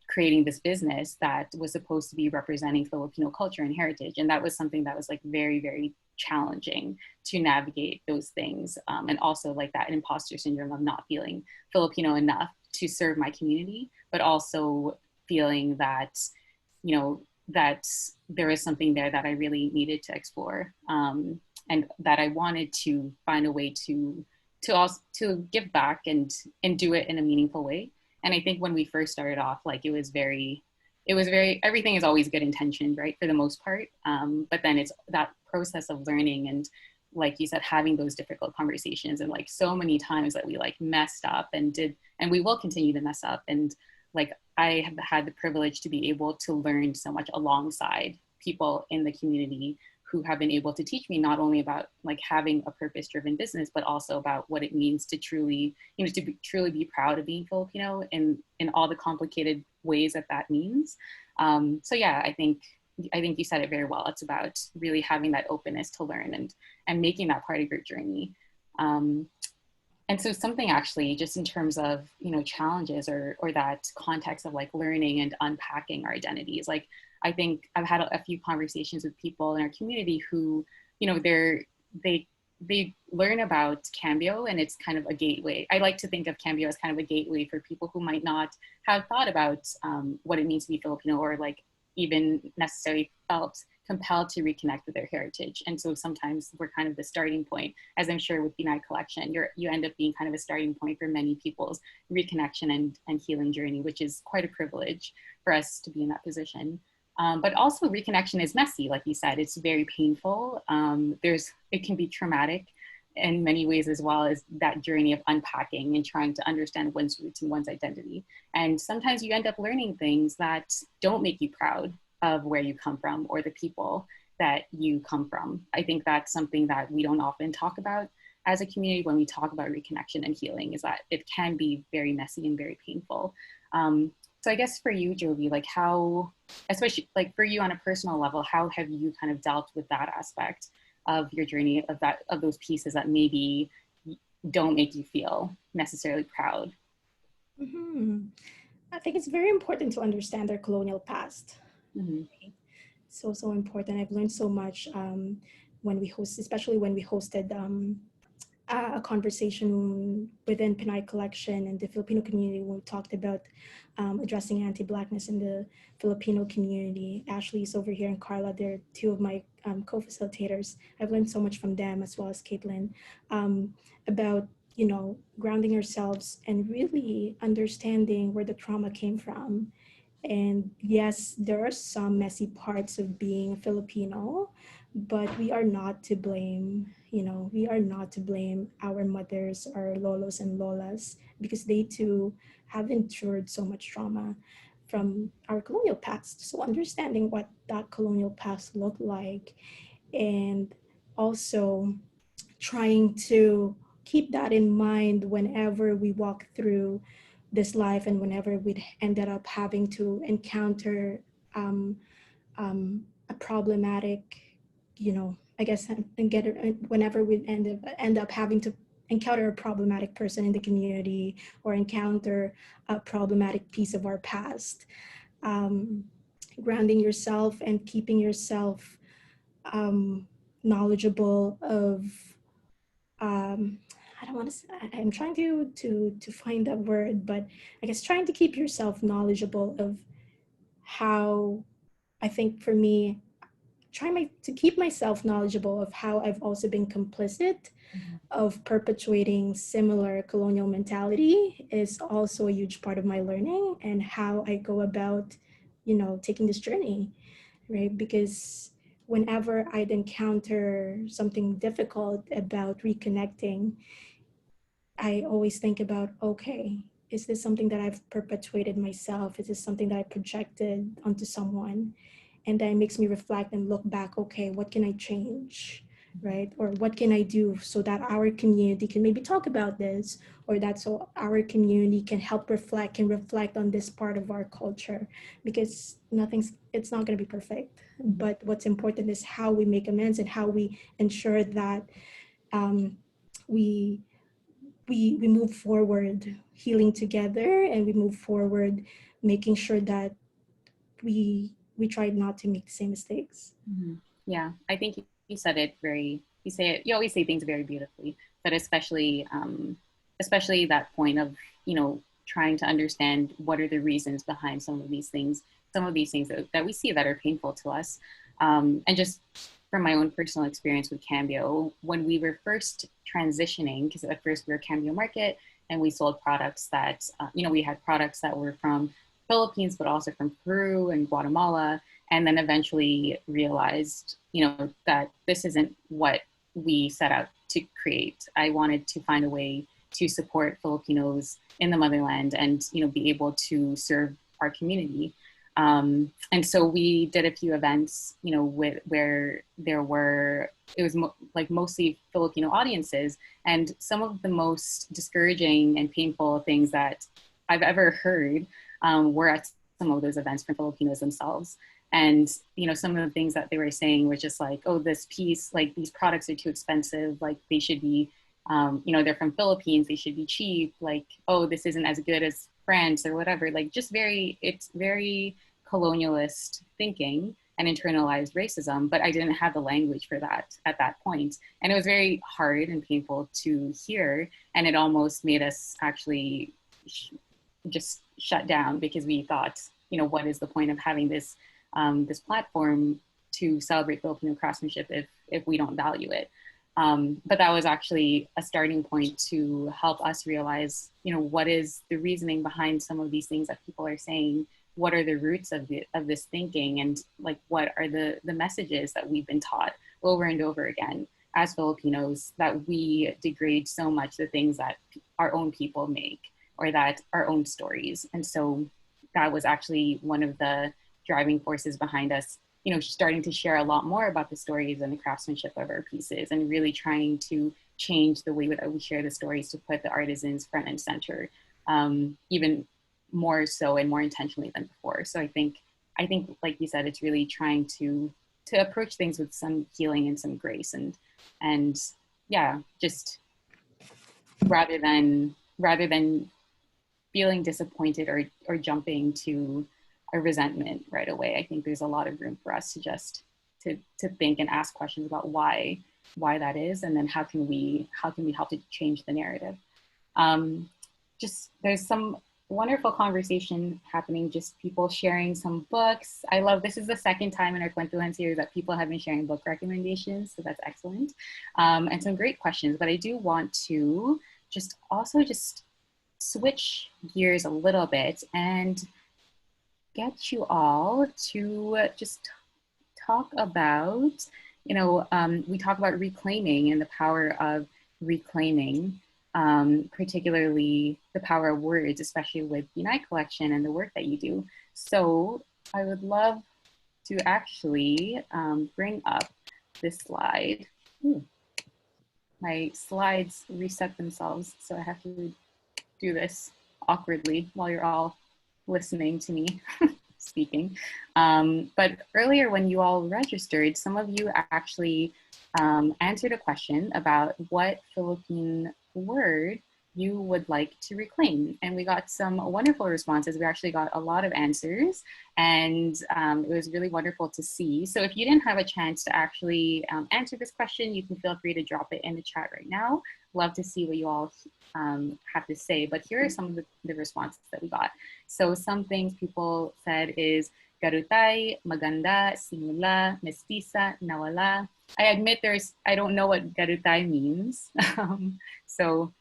creating this business that was supposed to be representing Filipino culture and heritage. And that was something that was like very, very challenging to navigate those things. And also like that imposter syndrome of not feeling Filipino enough to serve my community, but also feeling that, that there is something there that I really needed to explore. And that I wanted to find a way to give back and do it in a meaningful way. And I think when we first started off, like it was very, everything is always good intentioned, right? For the most part. But then it's that process of learning and like you said, having those difficult conversations and like so many times that we like messed up and we will continue to mess up. And like, I have had the privilege to be able to learn so much alongside people in the community who have been able to teach me not only about like having a purpose-driven business, but also about what it means to truly, truly be proud of being Filipino in all the complicated ways that means. So yeah, I think you said it very well. It's about really having that openness to learn and making that part of your journey. And so something actually just in terms of, challenges or that context of like learning and unpacking our identities, like I think I've had a few conversations with people in our community who, they learn about Cambio and it's kind of a gateway. I like to think of Cambio as kind of a gateway for people who might not have thought about what it means to be Filipino or like even necessarily felt compelled to reconnect with their heritage. And so sometimes we're kind of the starting point, as I'm sure with Pinay Collection, you end up being kind of a starting point for many people's reconnection and healing journey, which is quite a privilege for us to be in that position. But also reconnection is messy, like you said, it's very painful. It can be traumatic in many ways, as well as that journey of unpacking and trying to understand one's roots and one's identity. And sometimes you end up learning things that don't make you proud of where you come from or the people that you come from. I think that's something that we don't often talk about as a community when we talk about reconnection and healing, is that it can be very messy and very painful. So I guess for you, Jovie, like how, especially like for you on a personal level, how have you kind of dealt with that aspect of your journey, of those pieces that maybe don't make you feel necessarily proud? Mm-hmm. I think it's very important to understand their colonial past. Mm-hmm. So important. I've learned so much when we host, especially when we hosted a conversation within Pinay Collection and the Filipino community when we talked about addressing anti-Blackness in the Filipino community. Ashley's over here and Carla, they're two of my co-facilitators. I've learned so much from them as well as Caitlin about, grounding ourselves and really understanding where the trauma came from. And yes, there are some messy parts of being a Filipino, but we are not to blame. We are not to blame our mothers, our lolos and lolas, because they too have endured so much trauma from our colonial past. So understanding what that colonial past looked like, and also trying to keep that in mind whenever we walk through this life and whenever we ended up having to encounter um, a problematic, I guess, and whenever we end up having to encounter a problematic person in the community or encounter a problematic piece of our past, grounding yourself and keeping yourself knowledgeable of, I don't want to, I'm trying to find that word, but I guess trying to keep yourself knowledgeable of how, I think for me, to keep myself knowledgeable of how I've also been complicit of perpetuating similar colonial mentality is also a huge part of my learning, and how I go about, taking this journey, right? Because whenever I'd encounter something difficult about reconnecting, I always think about, okay, is this something that I've perpetuated myself? Is this something that I projected onto someone? And then it makes me reflect and look back, okay, what can I change, right? Or what can I do so that our community can maybe talk about this, or that so our community can reflect on this part of our culture, because it's not going to be perfect. But what's important is how we make amends and how we ensure that um, we we move forward healing together, and we move forward making sure that we try not to make the same mistakes. Yeah, I think you said it very, you always say things very beautifully, but especially that point of, trying to understand what are the reasons behind some of these things that we see that are painful to us. And just from my own personal experience with Cambio, when we were first transitioning, because at first we were Cambio Market and we sold products that, we had products that were from Philippines, but also from Peru and Guatemala. And then eventually realized, that this isn't what we set out to create. I wanted to find a way to support Filipinos in the motherland and, be able to serve our community. And so we did a few events, where it was mostly Filipino audiences, and some of the most discouraging and painful things that I've ever heard were at some of those events from Filipinos themselves. And, some of the things that they were saying were just like, oh, this piece, like these products are too expensive. Like they should be, they're from Philippines, they should be cheap. Like, oh, this isn't as good as France or whatever. Like it's very colonialist thinking and internalized racism, but I didn't have the language for that at that point. And it was very hard and painful to hear. And it almost made us actually just shut down, because we thought, what is the point of having this platform to celebrate Filipino craftsmanship if we don't value it? But that was actually a starting point to help us realize, what is the reasoning behind some of these things that people are saying? What are the roots of this thinking? And like, what are the messages that we've been taught over and over again as Filipinos, that we degrade so much the things that our own people make, or that our own stories. And so that was actually one of the driving forces behind us, starting to share a lot more about the stories and the craftsmanship of our pieces, and really trying to change the way that we share the stories to put the artisans front and center, even more so and more intentionally than before. So I think, like you said, it's really trying to approach things with some healing and some grace, and yeah, just rather than feeling disappointed or jumping to a resentment right away. I think there's a lot of room for us to just to think and ask questions about why that is, and then how can we help to change the narrative. Just there's some wonderful conversation happening, just people sharing some books. I love, this is the second time in our Kwentuhan series that people have been sharing book recommendations, so that's excellent. And some great questions, but I do want to just switch gears a little bit and get you all to just talk about, we talk about reclaiming and the power of reclaiming, particularly the power of words, especially with Pinay Collection and the work that you do. So I would love to actually bring up this slide. My slides reset themselves, so I have to do this awkwardly while you're all listening to me speaking. But earlier when you all registered, some of you actually answered a question about what Philippine word you would like to reclaim. And we got some wonderful responses. We actually got a lot of answers, and it was really wonderful to see. So if you didn't have a chance to actually answer this question, you can feel free to drop it in the chat right now. Love to see what you all have to say. But here are some of the responses that we got. So some things people said is garutay, maganda, simula, mestiza, nawala. I admit I don't know what garutay means. So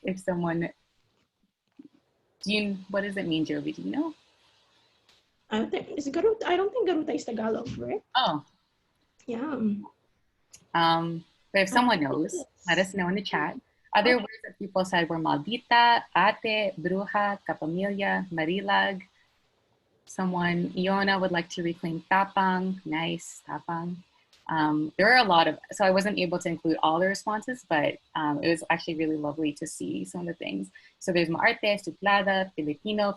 if someone, what does it mean, Jovie? Do you know? I don't think garuta is Tagalog, right? Oh. Yeah. But if someone knows, let us know in the chat. Other words that people said were maldita, ate, bruja, kapamilya, marilag. Someone, Iona would like to reclaim tapang. Nice, tapang. There are a lot of, so I wasn't able to include all the responses, but it was actually really lovely to see some of the things. So there's maarte, suplada, Filipino,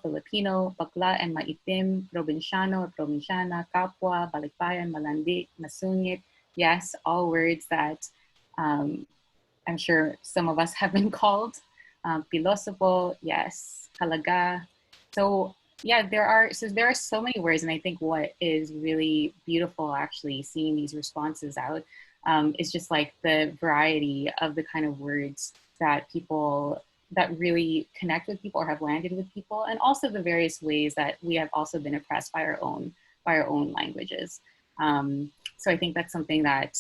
bakla and maitim, provinciano, provinciana, kapwa, balikbayan, malandi, masungit. Yes, all words that I'm sure some of us have been called. Pilosopo, yes, halaga. So yeah, there are so many words, and I think what is really beautiful actually seeing these responses out is just like the variety of the kind of words that really connect with people or have landed with people, and also the various ways that we have also been oppressed by our own languages. So I think that's something that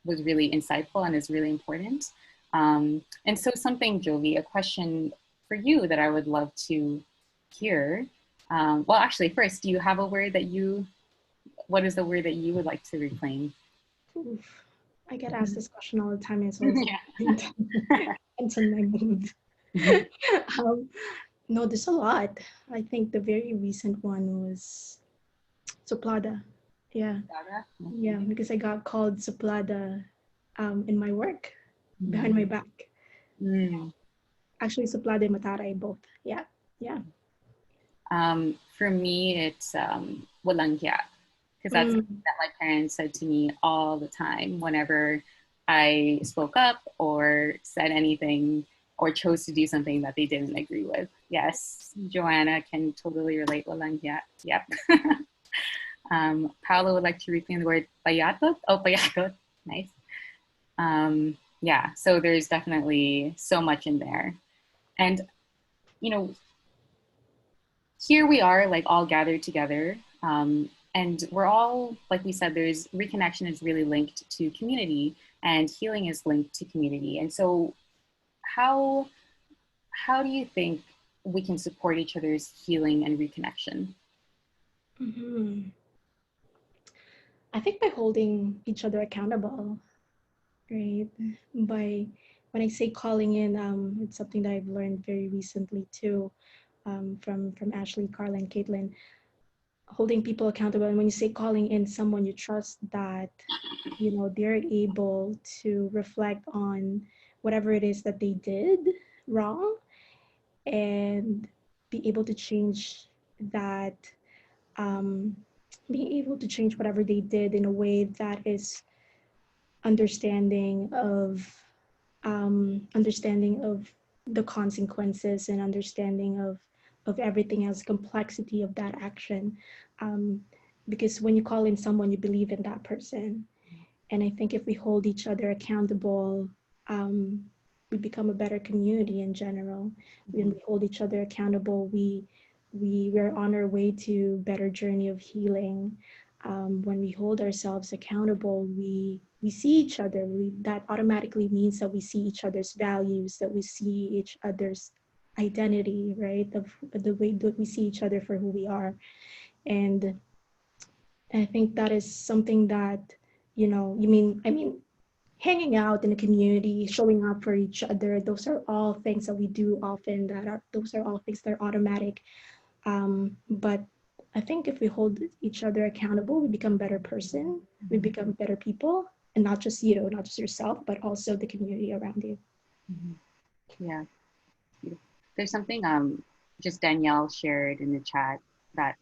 was really insightful and is really important. And so something, Jovie, a question for you that I would love to hear. Well, actually, first, do you have a word what is the word that you would like to reclaim? Oof. I get asked this question all the time, and so it's in my mood. No, there's a lot. I think the very recent one was SUPLADA. Yeah. Yeah, because I got called SUPLADA in my work, behind my back. Actually, SUPLADA and Mataray both. Yeah. Yeah. For me, it's walang hiya, because that's something that my parents said to me all the time whenever I spoke up or said anything or chose to do something that they didn't agree with. Yes, Joanna can totally relate. Walang hiya. Yep. Paolo would like to reclaim the word payatot. Oh, payatot. Nice. Yeah, so there's definitely so much in there. And, here we are like all gathered together. And we're all, like we said, reconnection is really linked to community, and healing is linked to community. And so how do you think we can support each other's healing and reconnection? I think by holding each other accountable, right? When I say calling in, it's something that I've learned very recently too, from Ashley, Carla, and Caitlin. Holding people accountable, and when you say calling in someone you trust, that they're able to reflect on whatever it is that they did wrong and be able to change that, being able to change whatever they did in a way that is understanding of the consequences and understanding of everything else, complexity of that action. Because when you call in someone, you believe in that person. And I think if we hold each other accountable, we become a better community in general. When we hold each other accountable, we're on our way to better journey of healing. When we hold ourselves accountable, we see each other. That automatically means that we see each other's values, that we see each other's identity, right? Of the way that we see each other for who we are. And I think that is something that, hanging out in the community, showing up for each other, those are all things that we do often, those are all things that are automatic. But I think if we hold each other accountable, we become better person, we become better people, and not just yourself, but also the community around you. Yeah. There's something just Danielle shared in the chat that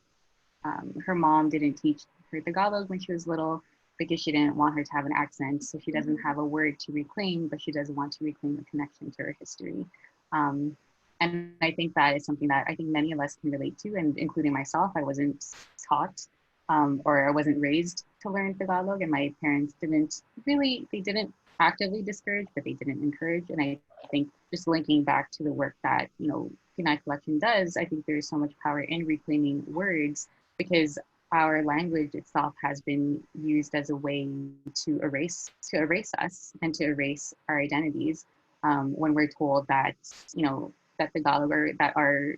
her mom didn't teach her Tagalog when she was little, because she didn't want her to have an accent. So she doesn't have a word to reclaim, but she does want to reclaim a connection to her history. And I think that is something that I think many of us can relate to, and including myself. I wasn't taught or I wasn't raised to learn Tagalog, and my parents they didn't actively discourage, but they didn't encourage. And I think just linking back to the work that, Pinay Collection does, I think there's so much power in reclaiming words, because our language itself has been used as a way to erase us and to erase our identities. When we're told that, that Tagalog or that our,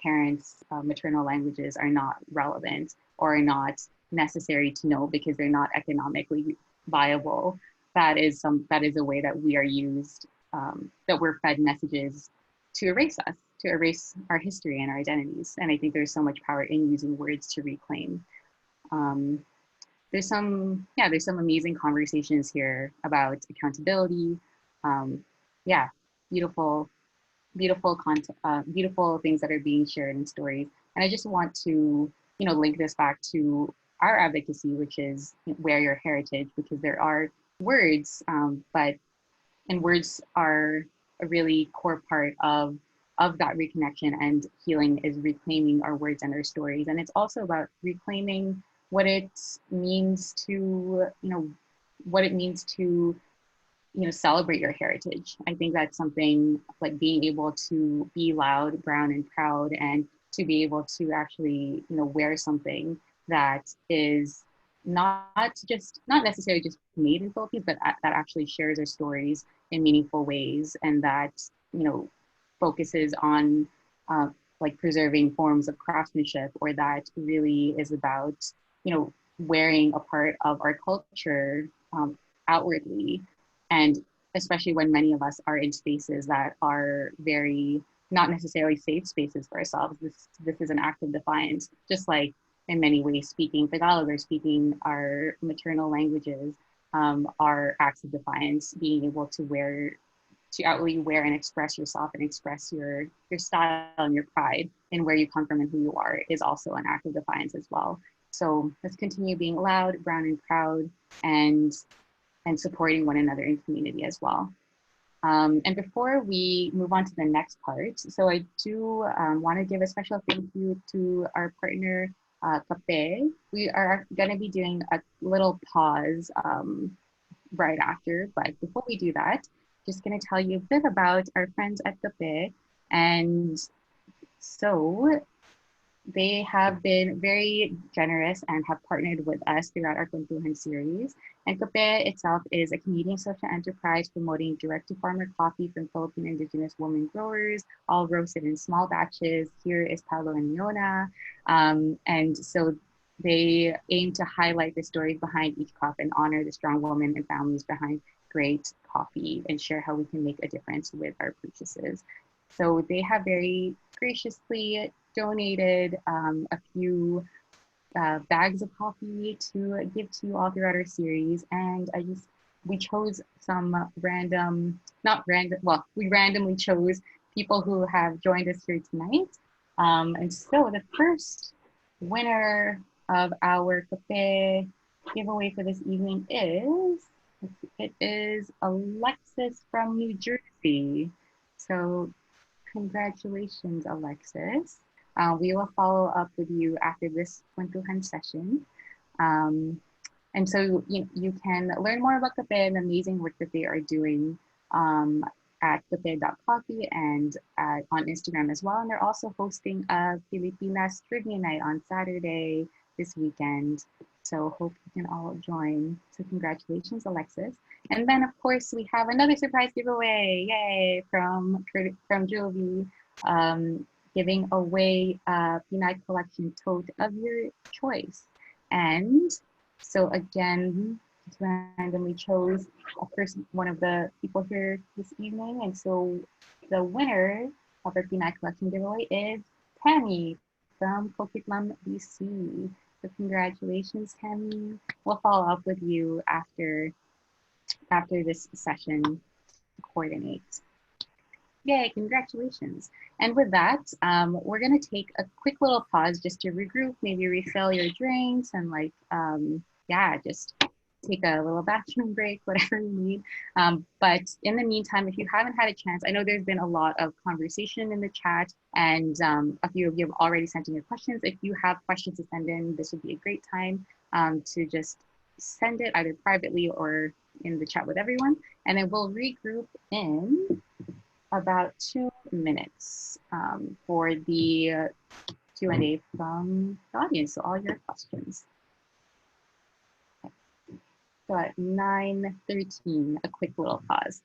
parents' maternal languages are not relevant or are not necessary to know because they're not economically viable. That is a way that we are used, that we're fed messages to erase us, to erase our history and our identities. And I think there's so much power in using words to reclaim. There's some amazing conversations here about accountability. Beautiful, beautiful content, beautiful things that are being shared in stories. And I just want to, link this back to our advocacy, which is wear your heritage, because there are words, and words are a really core part of that reconnection, and healing is reclaiming our words and our stories. And it's also about reclaiming what it means to, celebrate your heritage. I think that's something like being able to be loud, brown, and proud, and to be able to actually, wear something that is not necessarily just made in Philippines, but that actually shares our stories in meaningful ways, and that, focuses on like preserving forms of craftsmanship, or that really is about, wearing a part of our culture outwardly. And especially when many of us are in spaces that are very not necessarily safe spaces for ourselves. This is an act of defiance, just like in many ways speaking Tagalog or speaking our maternal languages are acts of defiance. Being able to outwardly wear and express yourself and express your style and your pride in where you come from and who you are is also an act of defiance as well. So let's continue being loud, brown, and proud, and supporting one another in community as well. And before we move on to the next part, so I do want to give a special thank you to our partner, Kape. We are going to be doing a little pause right after, but before we do that, just going to tell you a bit about our friends at Kape. And so they have been very generous and have partnered with us throughout our Kwentuhan series. And Kape itself is a Canadian social enterprise promoting direct-to-farmer coffee from Philippine Indigenous women growers, all roasted in small batches. Here is Paolo and Leona. And so they aim to highlight the stories behind each cup and honor the strong women and families behind great coffee, and share how we can make a difference with our purchases. So they have very graciously donated a few bags of coffee to give to you all throughout our series. And we chose some we randomly chose people who have joined us here tonight. And so the first winner of our cafe giveaway for this evening is Alexis from New Jersey. So congratulations, Alexis. We will follow up with you after this Kwentuhan session. And so you can learn more about Kape and the amazing work that they are doing at kape.coffee and on Instagram as well. And they're also hosting a Filipinas trivia night on Saturday this weekend. So hope you can all join. So congratulations, Alexis. And then of course we have another surprise giveaway, yay, from Jovie, giving away a Pinay Collection tote of your choice. And so again, just randomly chose one of the people here this evening. And so the winner of our Pinay Collection giveaway is Tammy from Coquitlam, BC. So congratulations, Tammy. We'll follow up with you after this session to coordinate. Yay, congratulations. And with that, we're gonna take a quick little pause just to regroup, maybe refill your drinks and just take a little bathroom break, whatever you need. But in the meantime, if you haven't had a chance, I know there's been a lot of conversation in the chat, and a few of you have already sent in your questions. If you have questions to send in, this would be a great time to just send it either privately or in the chat with everyone. And then we'll regroup in about 2 minutes for the Q&A from the audience, so all your questions. So at 9:13, a quick little pause.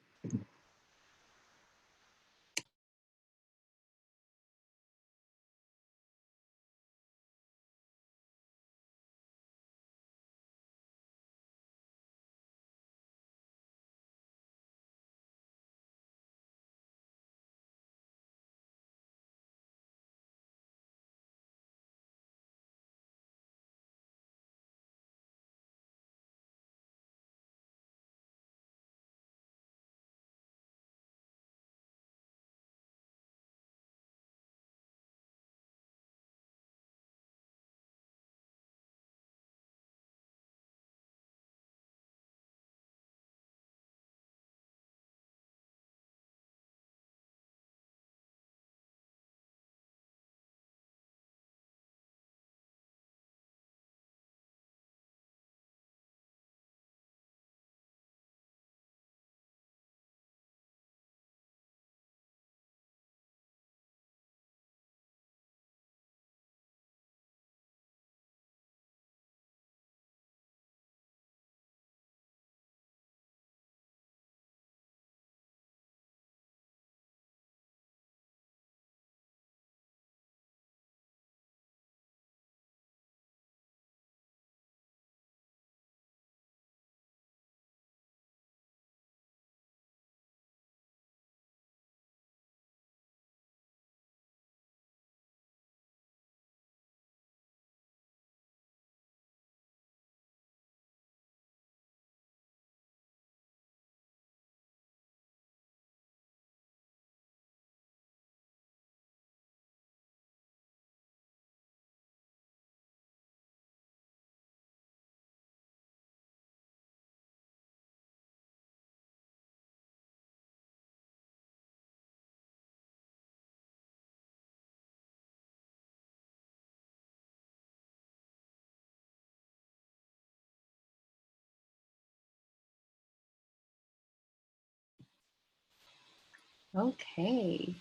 Okay, I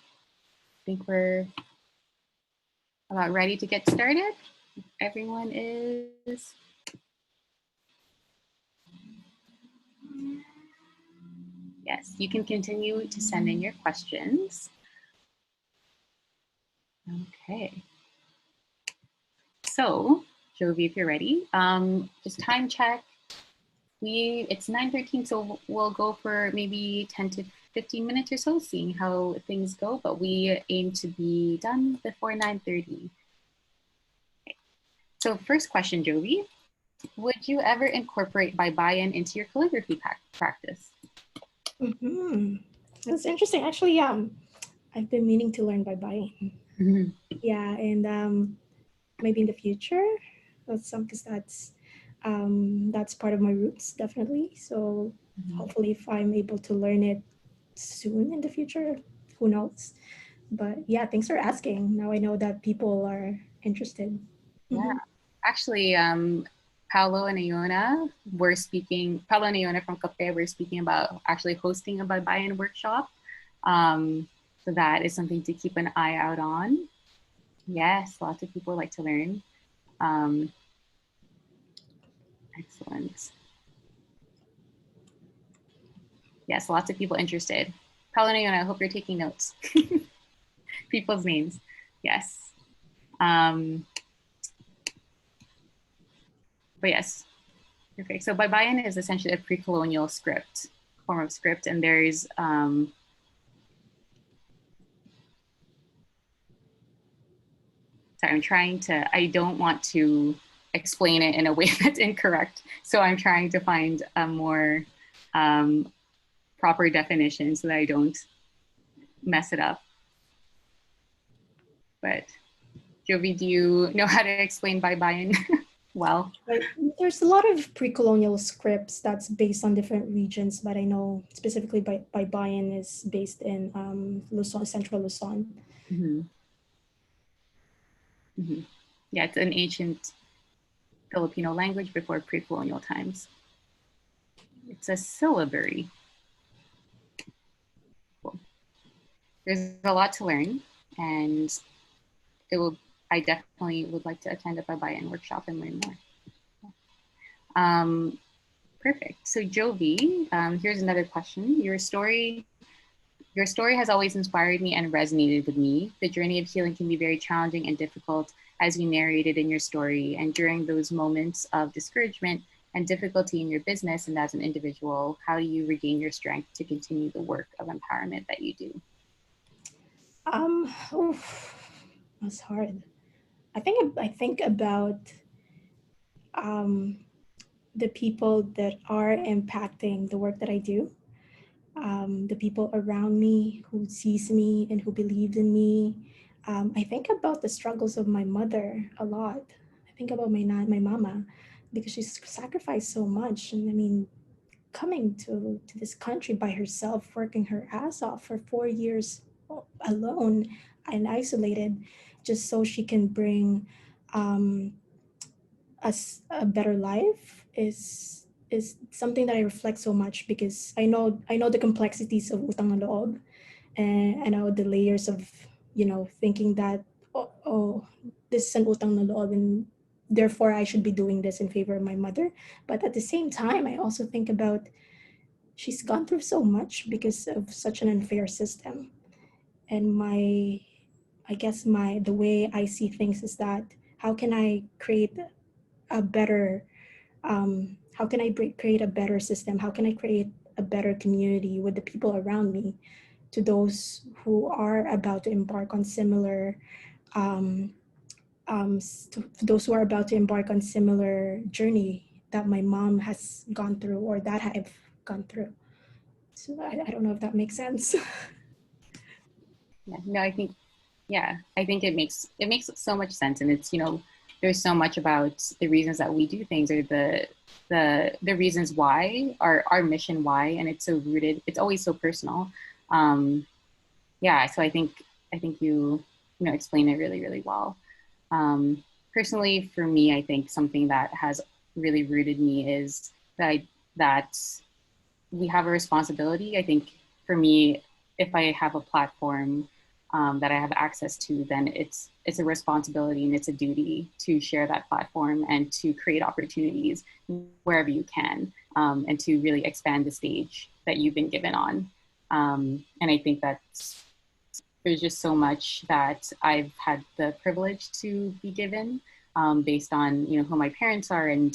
think we're about ready to get started. Everyone is. Yes, you can continue to send in your questions. Okay. So, Jovie, if you're ready, just time check. It's 9:13, so we'll go for maybe 10 to 15 minutes or so, seeing how things go, but we aim to be done before 9:30. Okay. So first question, Jovie, would you ever incorporate baybayin into your calligraphy practice? That's interesting. Actually, I've been meaning to learn baybayin. Yeah, and maybe in the future, that's that's part of my roots, definitely. So hopefully, if I'm able to learn it soon in the future, who knows? But yeah, thanks for asking. Now I know that people are interested. Yeah, actually, Paolo and Iona from Cafe were speaking about actually hosting a baybayin workshop. So that is something to keep an eye out on. Yes, lots of people like to learn. Excellent. Yes, lots of people interested. Paolo and Iona, I hope you're taking notes. People's names, yes. But yes, perfect. So baybayin is essentially a pre-colonial form of script, and there's sorry, I don't want to explain it in a way that's incorrect. So I'm trying to find a more proper definition so that I don't mess it up. But Jovie, do you know how to explain baybayin? Well, But there's a lot of pre-colonial scripts that's based on different regions, but I know specifically by Bayan is based in Luzon, Central Luzon. mhm, mhm. Yeah, it's an ancient Filipino language before pre-colonial times. It's a syllabary. Cool. There's a lot to learn, and it will. I definitely would like to attend a Babayan workshop and learn more. Perfect. So Jovie, here's another question. Your story has always inspired me and resonated with me. The journey of healing can be very challenging and difficult, as you narrated in your story. And during those moments of discouragement and difficulty in your business and as an individual, how do you regain your strength to continue the work of empowerment that you do? That's hard. I think about the people that are impacting the work that I do. The people around me who sees me and who believed in me. I think about the struggles of my mother a lot. I think about my mama, because she's sacrificed so much. And I mean, coming to this country by herself, working her ass off for 4 years alone and isolated, just so she can bring um, us a better life is something that I reflect so much, because I know the complexities of utang na loob, and I know the layers of thinking that oh, this is an utang na loob and therefore I should be doing this in favor of my mother. But at the same time, I also think about she's gone through so much because of such an unfair system. And I guess the way I see things is that how can I create a better how can I create a better system? How can I create a better community with the people around me, to those who are about to embark on similar, um, to those who are about to embark on similar journey that my mom has gone through or that I've gone through. So I don't know if that makes sense. Yeah, no, I think it makes so much sense, and it's there's so much about the reasons that we do things, or the reasons why, our mission why, and it's so rooted. It's always so personal. Yeah, so I think you explain it really really well. Personally, for me, I think something that has really rooted me is that we have a responsibility. I think for me, if I have a platform that I have access to, then it's a responsibility and it's a duty to share that platform and to create opportunities wherever you can, and to really expand the stage that you've been given on. And I think that there's just so much that I've had the privilege to be given, based on who my parents are, and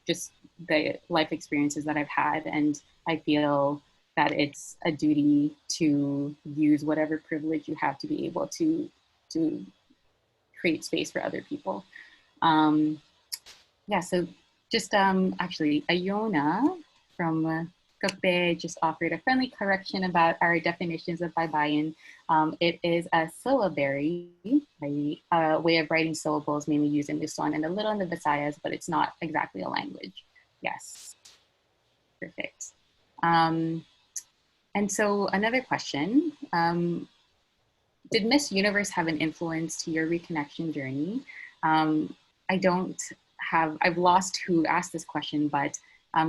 just the life experiences that I've had. And I feel that it's a duty to use whatever privilege you have to be able to create space for other people. Um, yeah, so just actually, Iona from Kakbe just offered a friendly correction about our definitions of baybayin. It is a syllabary, a way of writing syllables mainly used in Luzon and a little in the Visayas, but it's not exactly a language. Yes, perfect. And so another question, did Miss Universe have an influence to your reconnection journey? I don't I've lost who asked this question, but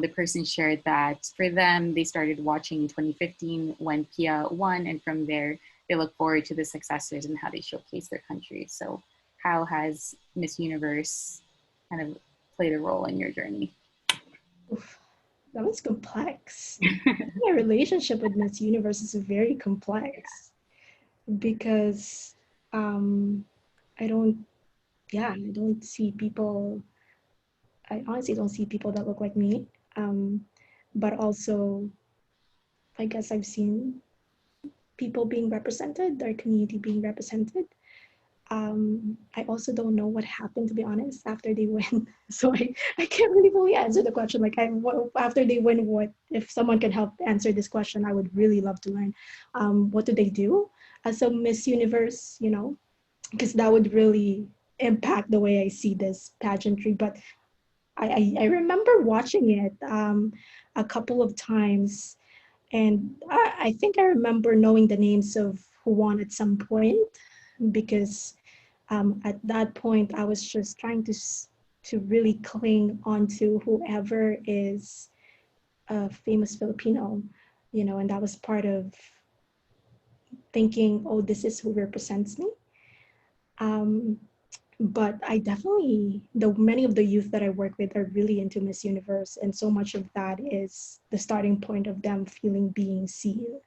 the person shared that for them, they started watching in 2015 when Pia won, and from there, they look forward to the successors and how they showcase their country. So how has Miss Universe kind of played a role in your journey? Oof, that was complex. My relationship with Miss Universe is very complex, because I don't, I don't see people. I honestly don't see people that look like me. But also, I guess I've seen people being represented, their community being represented. I also don't know what happened, to be honest, after they win. So I can't really fully answer the question. Like, after they win, what if someone can help answer this question? I would really love to learn. What do they do as a Miss Universe? Because that would really impact the way I see this pageantry. But I remember watching it a couple of times, and I think I remember knowing the names of who won at some point, because at that point I was just trying to really cling onto whoever is a famous Filipino, and that was part of thinking, oh, this is who represents me. But I definitely, many of the youth that I work with are really into Miss Universe, and so much of that is the starting point of them feeling being seen,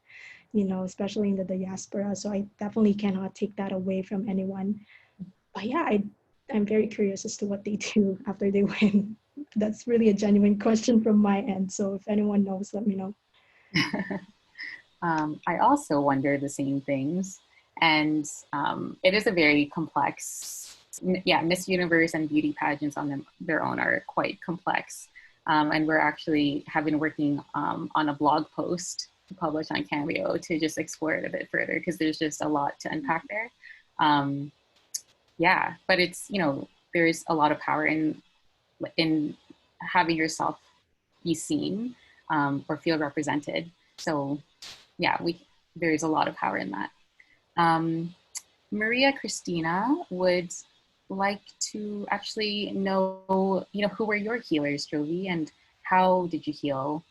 especially in the diaspora. So I definitely cannot take that away from anyone. But yeah, I'm very curious as to what they do after they win. That's really a genuine question from my end. So if anyone knows, let me know. I also wonder the same things. And it is a very complex, Miss Universe and beauty pageants on their own are quite complex. And we're actually have been working on a blog post to publish on Cambio to just explore it a bit further, because there's just a lot to unpack there. But it's, there's a lot of power in having yourself be seen or feel represented. So there's a lot of power in that. Maria Christina would like to actually know, who were your healers, Jovie, and how did you heal?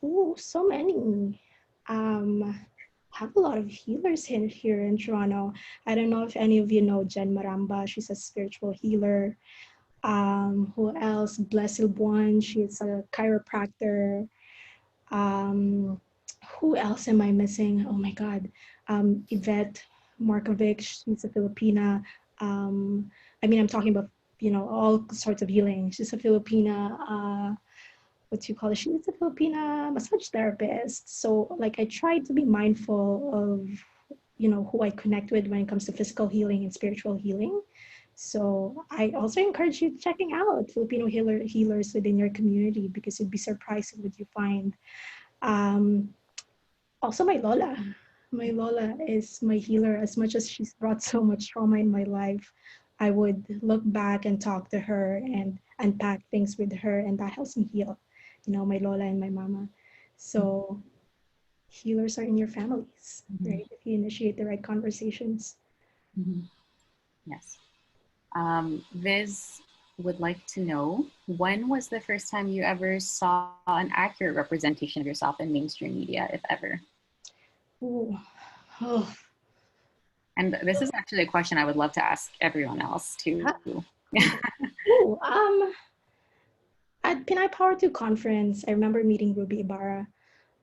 Oh, so many. Have a lot of healers here in Toronto. I don't know if any of you know Jen Maramba. She's a spiritual healer. Who else? Blessed Buon. She's a chiropractor. Who else am I missing? Oh my God. Yvette Markovic. She's a Filipina. I'm talking about, all sorts of healing. She's a Filipina. She's a Filipina massage therapist. So like I try to be mindful of, who I connect with when it comes to physical healing and spiritual healing. So I also encourage you checking out Filipino healers within your community, because you'd be surprised at what you find. Also my Lola. My Lola is my healer. As much as she's brought so much trauma in my life, I would look back and talk to her and unpack things with her, and that helps me heal. My Lola and my mama. So healers are in your families, right? If you initiate the right conversations. Yes. Viz would like to know, when was the first time you ever saw an accurate representation of yourself in mainstream media, if ever? Ooh. Oh. And this is actually a question I would love to ask everyone else too. Ooh, at Pinay Power 2 conference, I remember meeting Ruby Ibarra.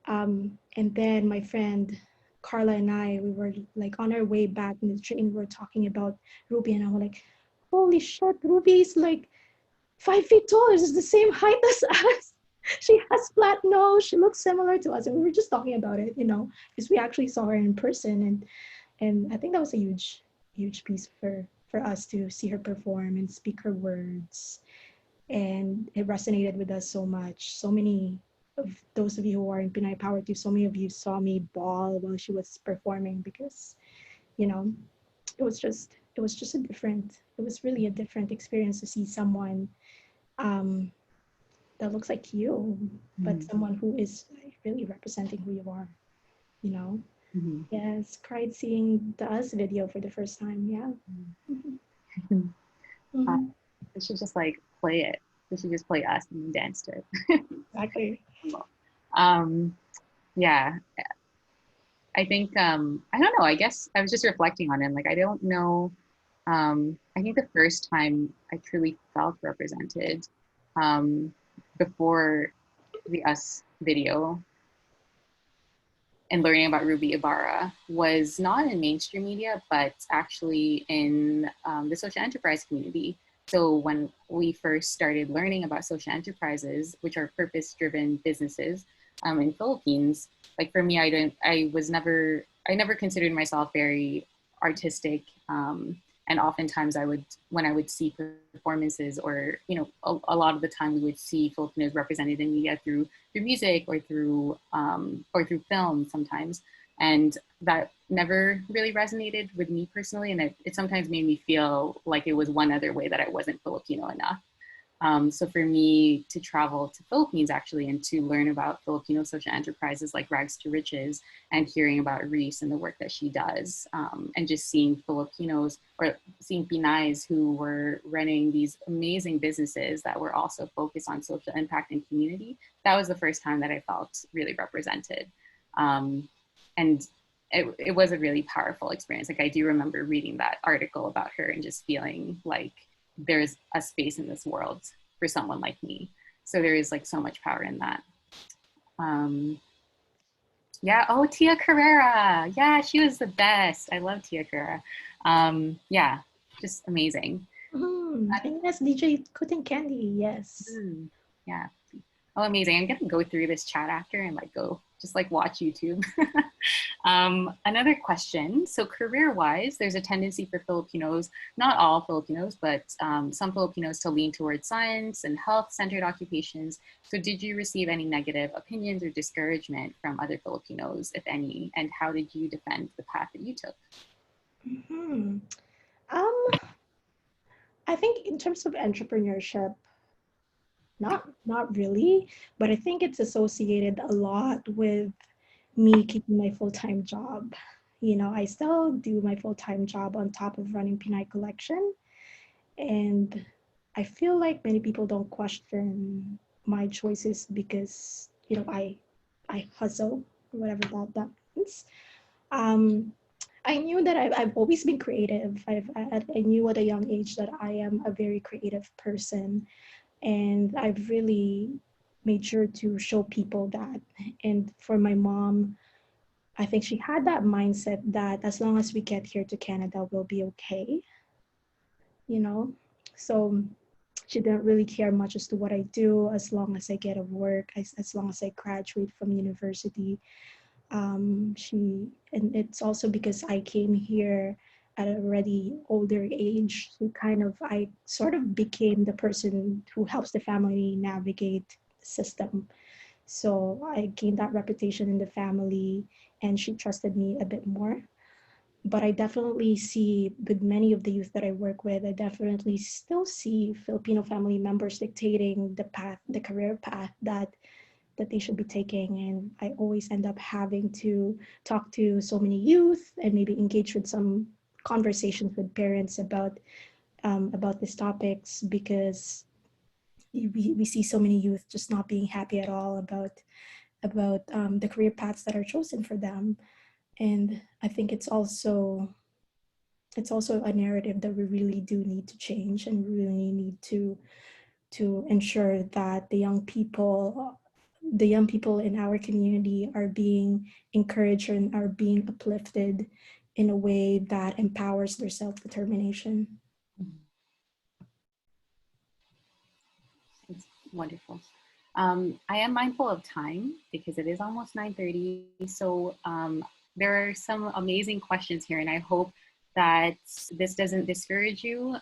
And then my friend Carla and we were like on our way back in the train, we were talking about Ruby, and I was like, holy shit, Ruby's like 5 feet tall. She's the same height as us. She has flat nose. She looks similar to us. And we were just talking about it, because we actually saw her in person. And I think that was a huge, huge piece for us to see her perform and speak her words. And it resonated with us so much. So many of those of you who are in Pinay Power 2, so many of you saw me bawl while she was performing, because, it was really a different experience to see someone that looks like you, but someone who is really representing who you are, Yes, cried seeing the Us video for the first time, yeah. They should just like play it. They should just play Us and dance to it. Exactly. Yeah. I think, I don't know, I guess I was just reflecting on it. Like, I don't know. I think the first time I truly felt represented before the Us video and learning about Ruby Ibarra was not in mainstream media, but actually in the social enterprise community. So when we first started learning about social enterprises, which are purpose-driven businesses in Philippines, like for me, I never considered myself very artistic. And oftentimes when I would see performances, or, a lot of the time we would see Filipinos represented in media through music or through film sometimes. And that never really resonated with me personally, and it sometimes made me feel like it was one other way that I wasn't Filipino enough. So for me to travel to Philippines actually and to learn about Filipino social enterprises like Rags to Riches and hearing about Reese and the work that she does, and just seeing Filipinos or seeing Pinays who were running these amazing businesses that were also focused on social impact and community, that was the first time that I felt really represented. And it was a really powerful experience. Like I do remember reading that article about her and just feeling like there's a space in this world for someone like me. So there is like so much power in that. Yeah, oh, Tia Carrera. Yeah, she was the best. I love Tia Carrera. Yeah, just amazing. And yes, DJ Cotton Candy, yes. Yeah. Oh, amazing. I'm gonna go through this chat after and like go just like watch YouTube. Another question. So career-wise, there's a tendency for Filipinos, not all Filipinos, but some Filipinos to lean towards science and health-centered occupations. So did you receive any negative opinions or discouragement from other Filipinos, if any? And how did you defend the path that you took? I think in terms of entrepreneurship, not really, but I think it's associated a lot with me keeping my full-time job. You know, I still do my full-time job on top of running Pinay Collection. And I feel like many people don't question my choices because, you know, I hustle, whatever that means. I knew that I've always been creative. I knew at a young age that I am a very creative person. And I've really made sure to show people that. And for my mom, I think she had that mindset that as long as we get here to Canada, we'll be okay, you know? So she didn't really care much as to what I do as long as I get a work, as long as I graduate from university. And it's also because I came here at a already older age. I sort of became the person who helps the family navigate the system. So I gained that reputation in the family, and she trusted me a bit more. But I definitely see with many of the youth that I work with, I definitely still see Filipino family members dictating the path, the career path that they should be taking. And I always end up having to talk to so many youth and maybe engage with some conversations with parents about these topics, because we see so many youth just not being happy at all about the career paths that are chosen for them. And I think it's also a narrative that we really do need to change, and we really need to ensure that the young people in our community are being encouraged and are being uplifted in a way that empowers their self-determination. It's wonderful. I am mindful of time because it is almost 9:30. So there are some amazing questions here, and I hope that this doesn't discourage you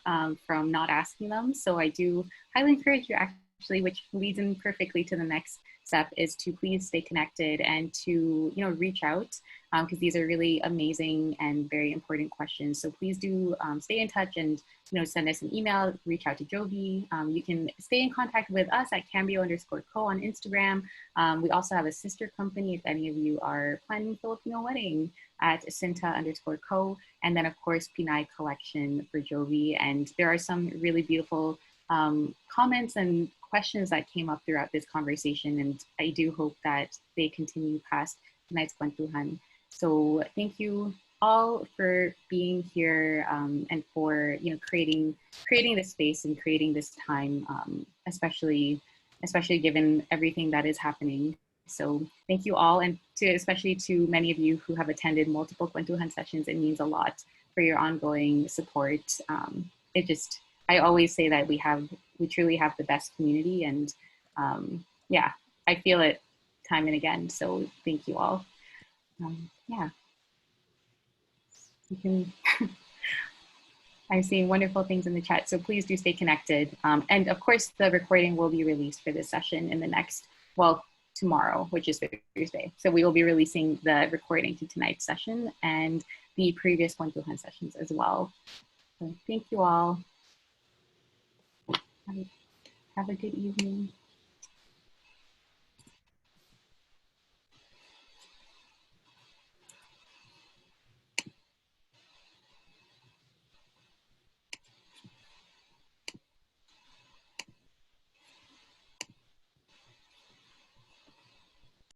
from not asking them. So I do highly encourage you actually, which leads in perfectly to the next step, is to please stay connected and to reach out, because these are really amazing and very important questions. So please do stay in touch and send us an email, reach out to Jovie. You can stay in contact with us at Cambio_Co on Instagram. We also have a sister company if any of you are planning a Filipino wedding, at Cinta_Co. And then of course, Pinay Collection for Jovie. And there are some really beautiful comments and questions that came up throughout this conversation. And I do hope that they continue past tonight's Kwentuhan. So thank you all for being here, and for creating this space and creating this time, especially given everything that is happening. So thank you all, and especially to many of you who have attended multiple Kwentuhan sessions. It means a lot for your ongoing support. I always say that we truly have the best community, and yeah, I feel it time and again. So thank you all. Yeah. You can, I'm seeing wonderful things in the chat, so please do stay connected. And of course, the recording will be released for this session in the next, tomorrow, which is Thursday. So we will be releasing the recording to tonight's session and the previous Kwentuhan sessions as well. So thank you all. Have a good evening.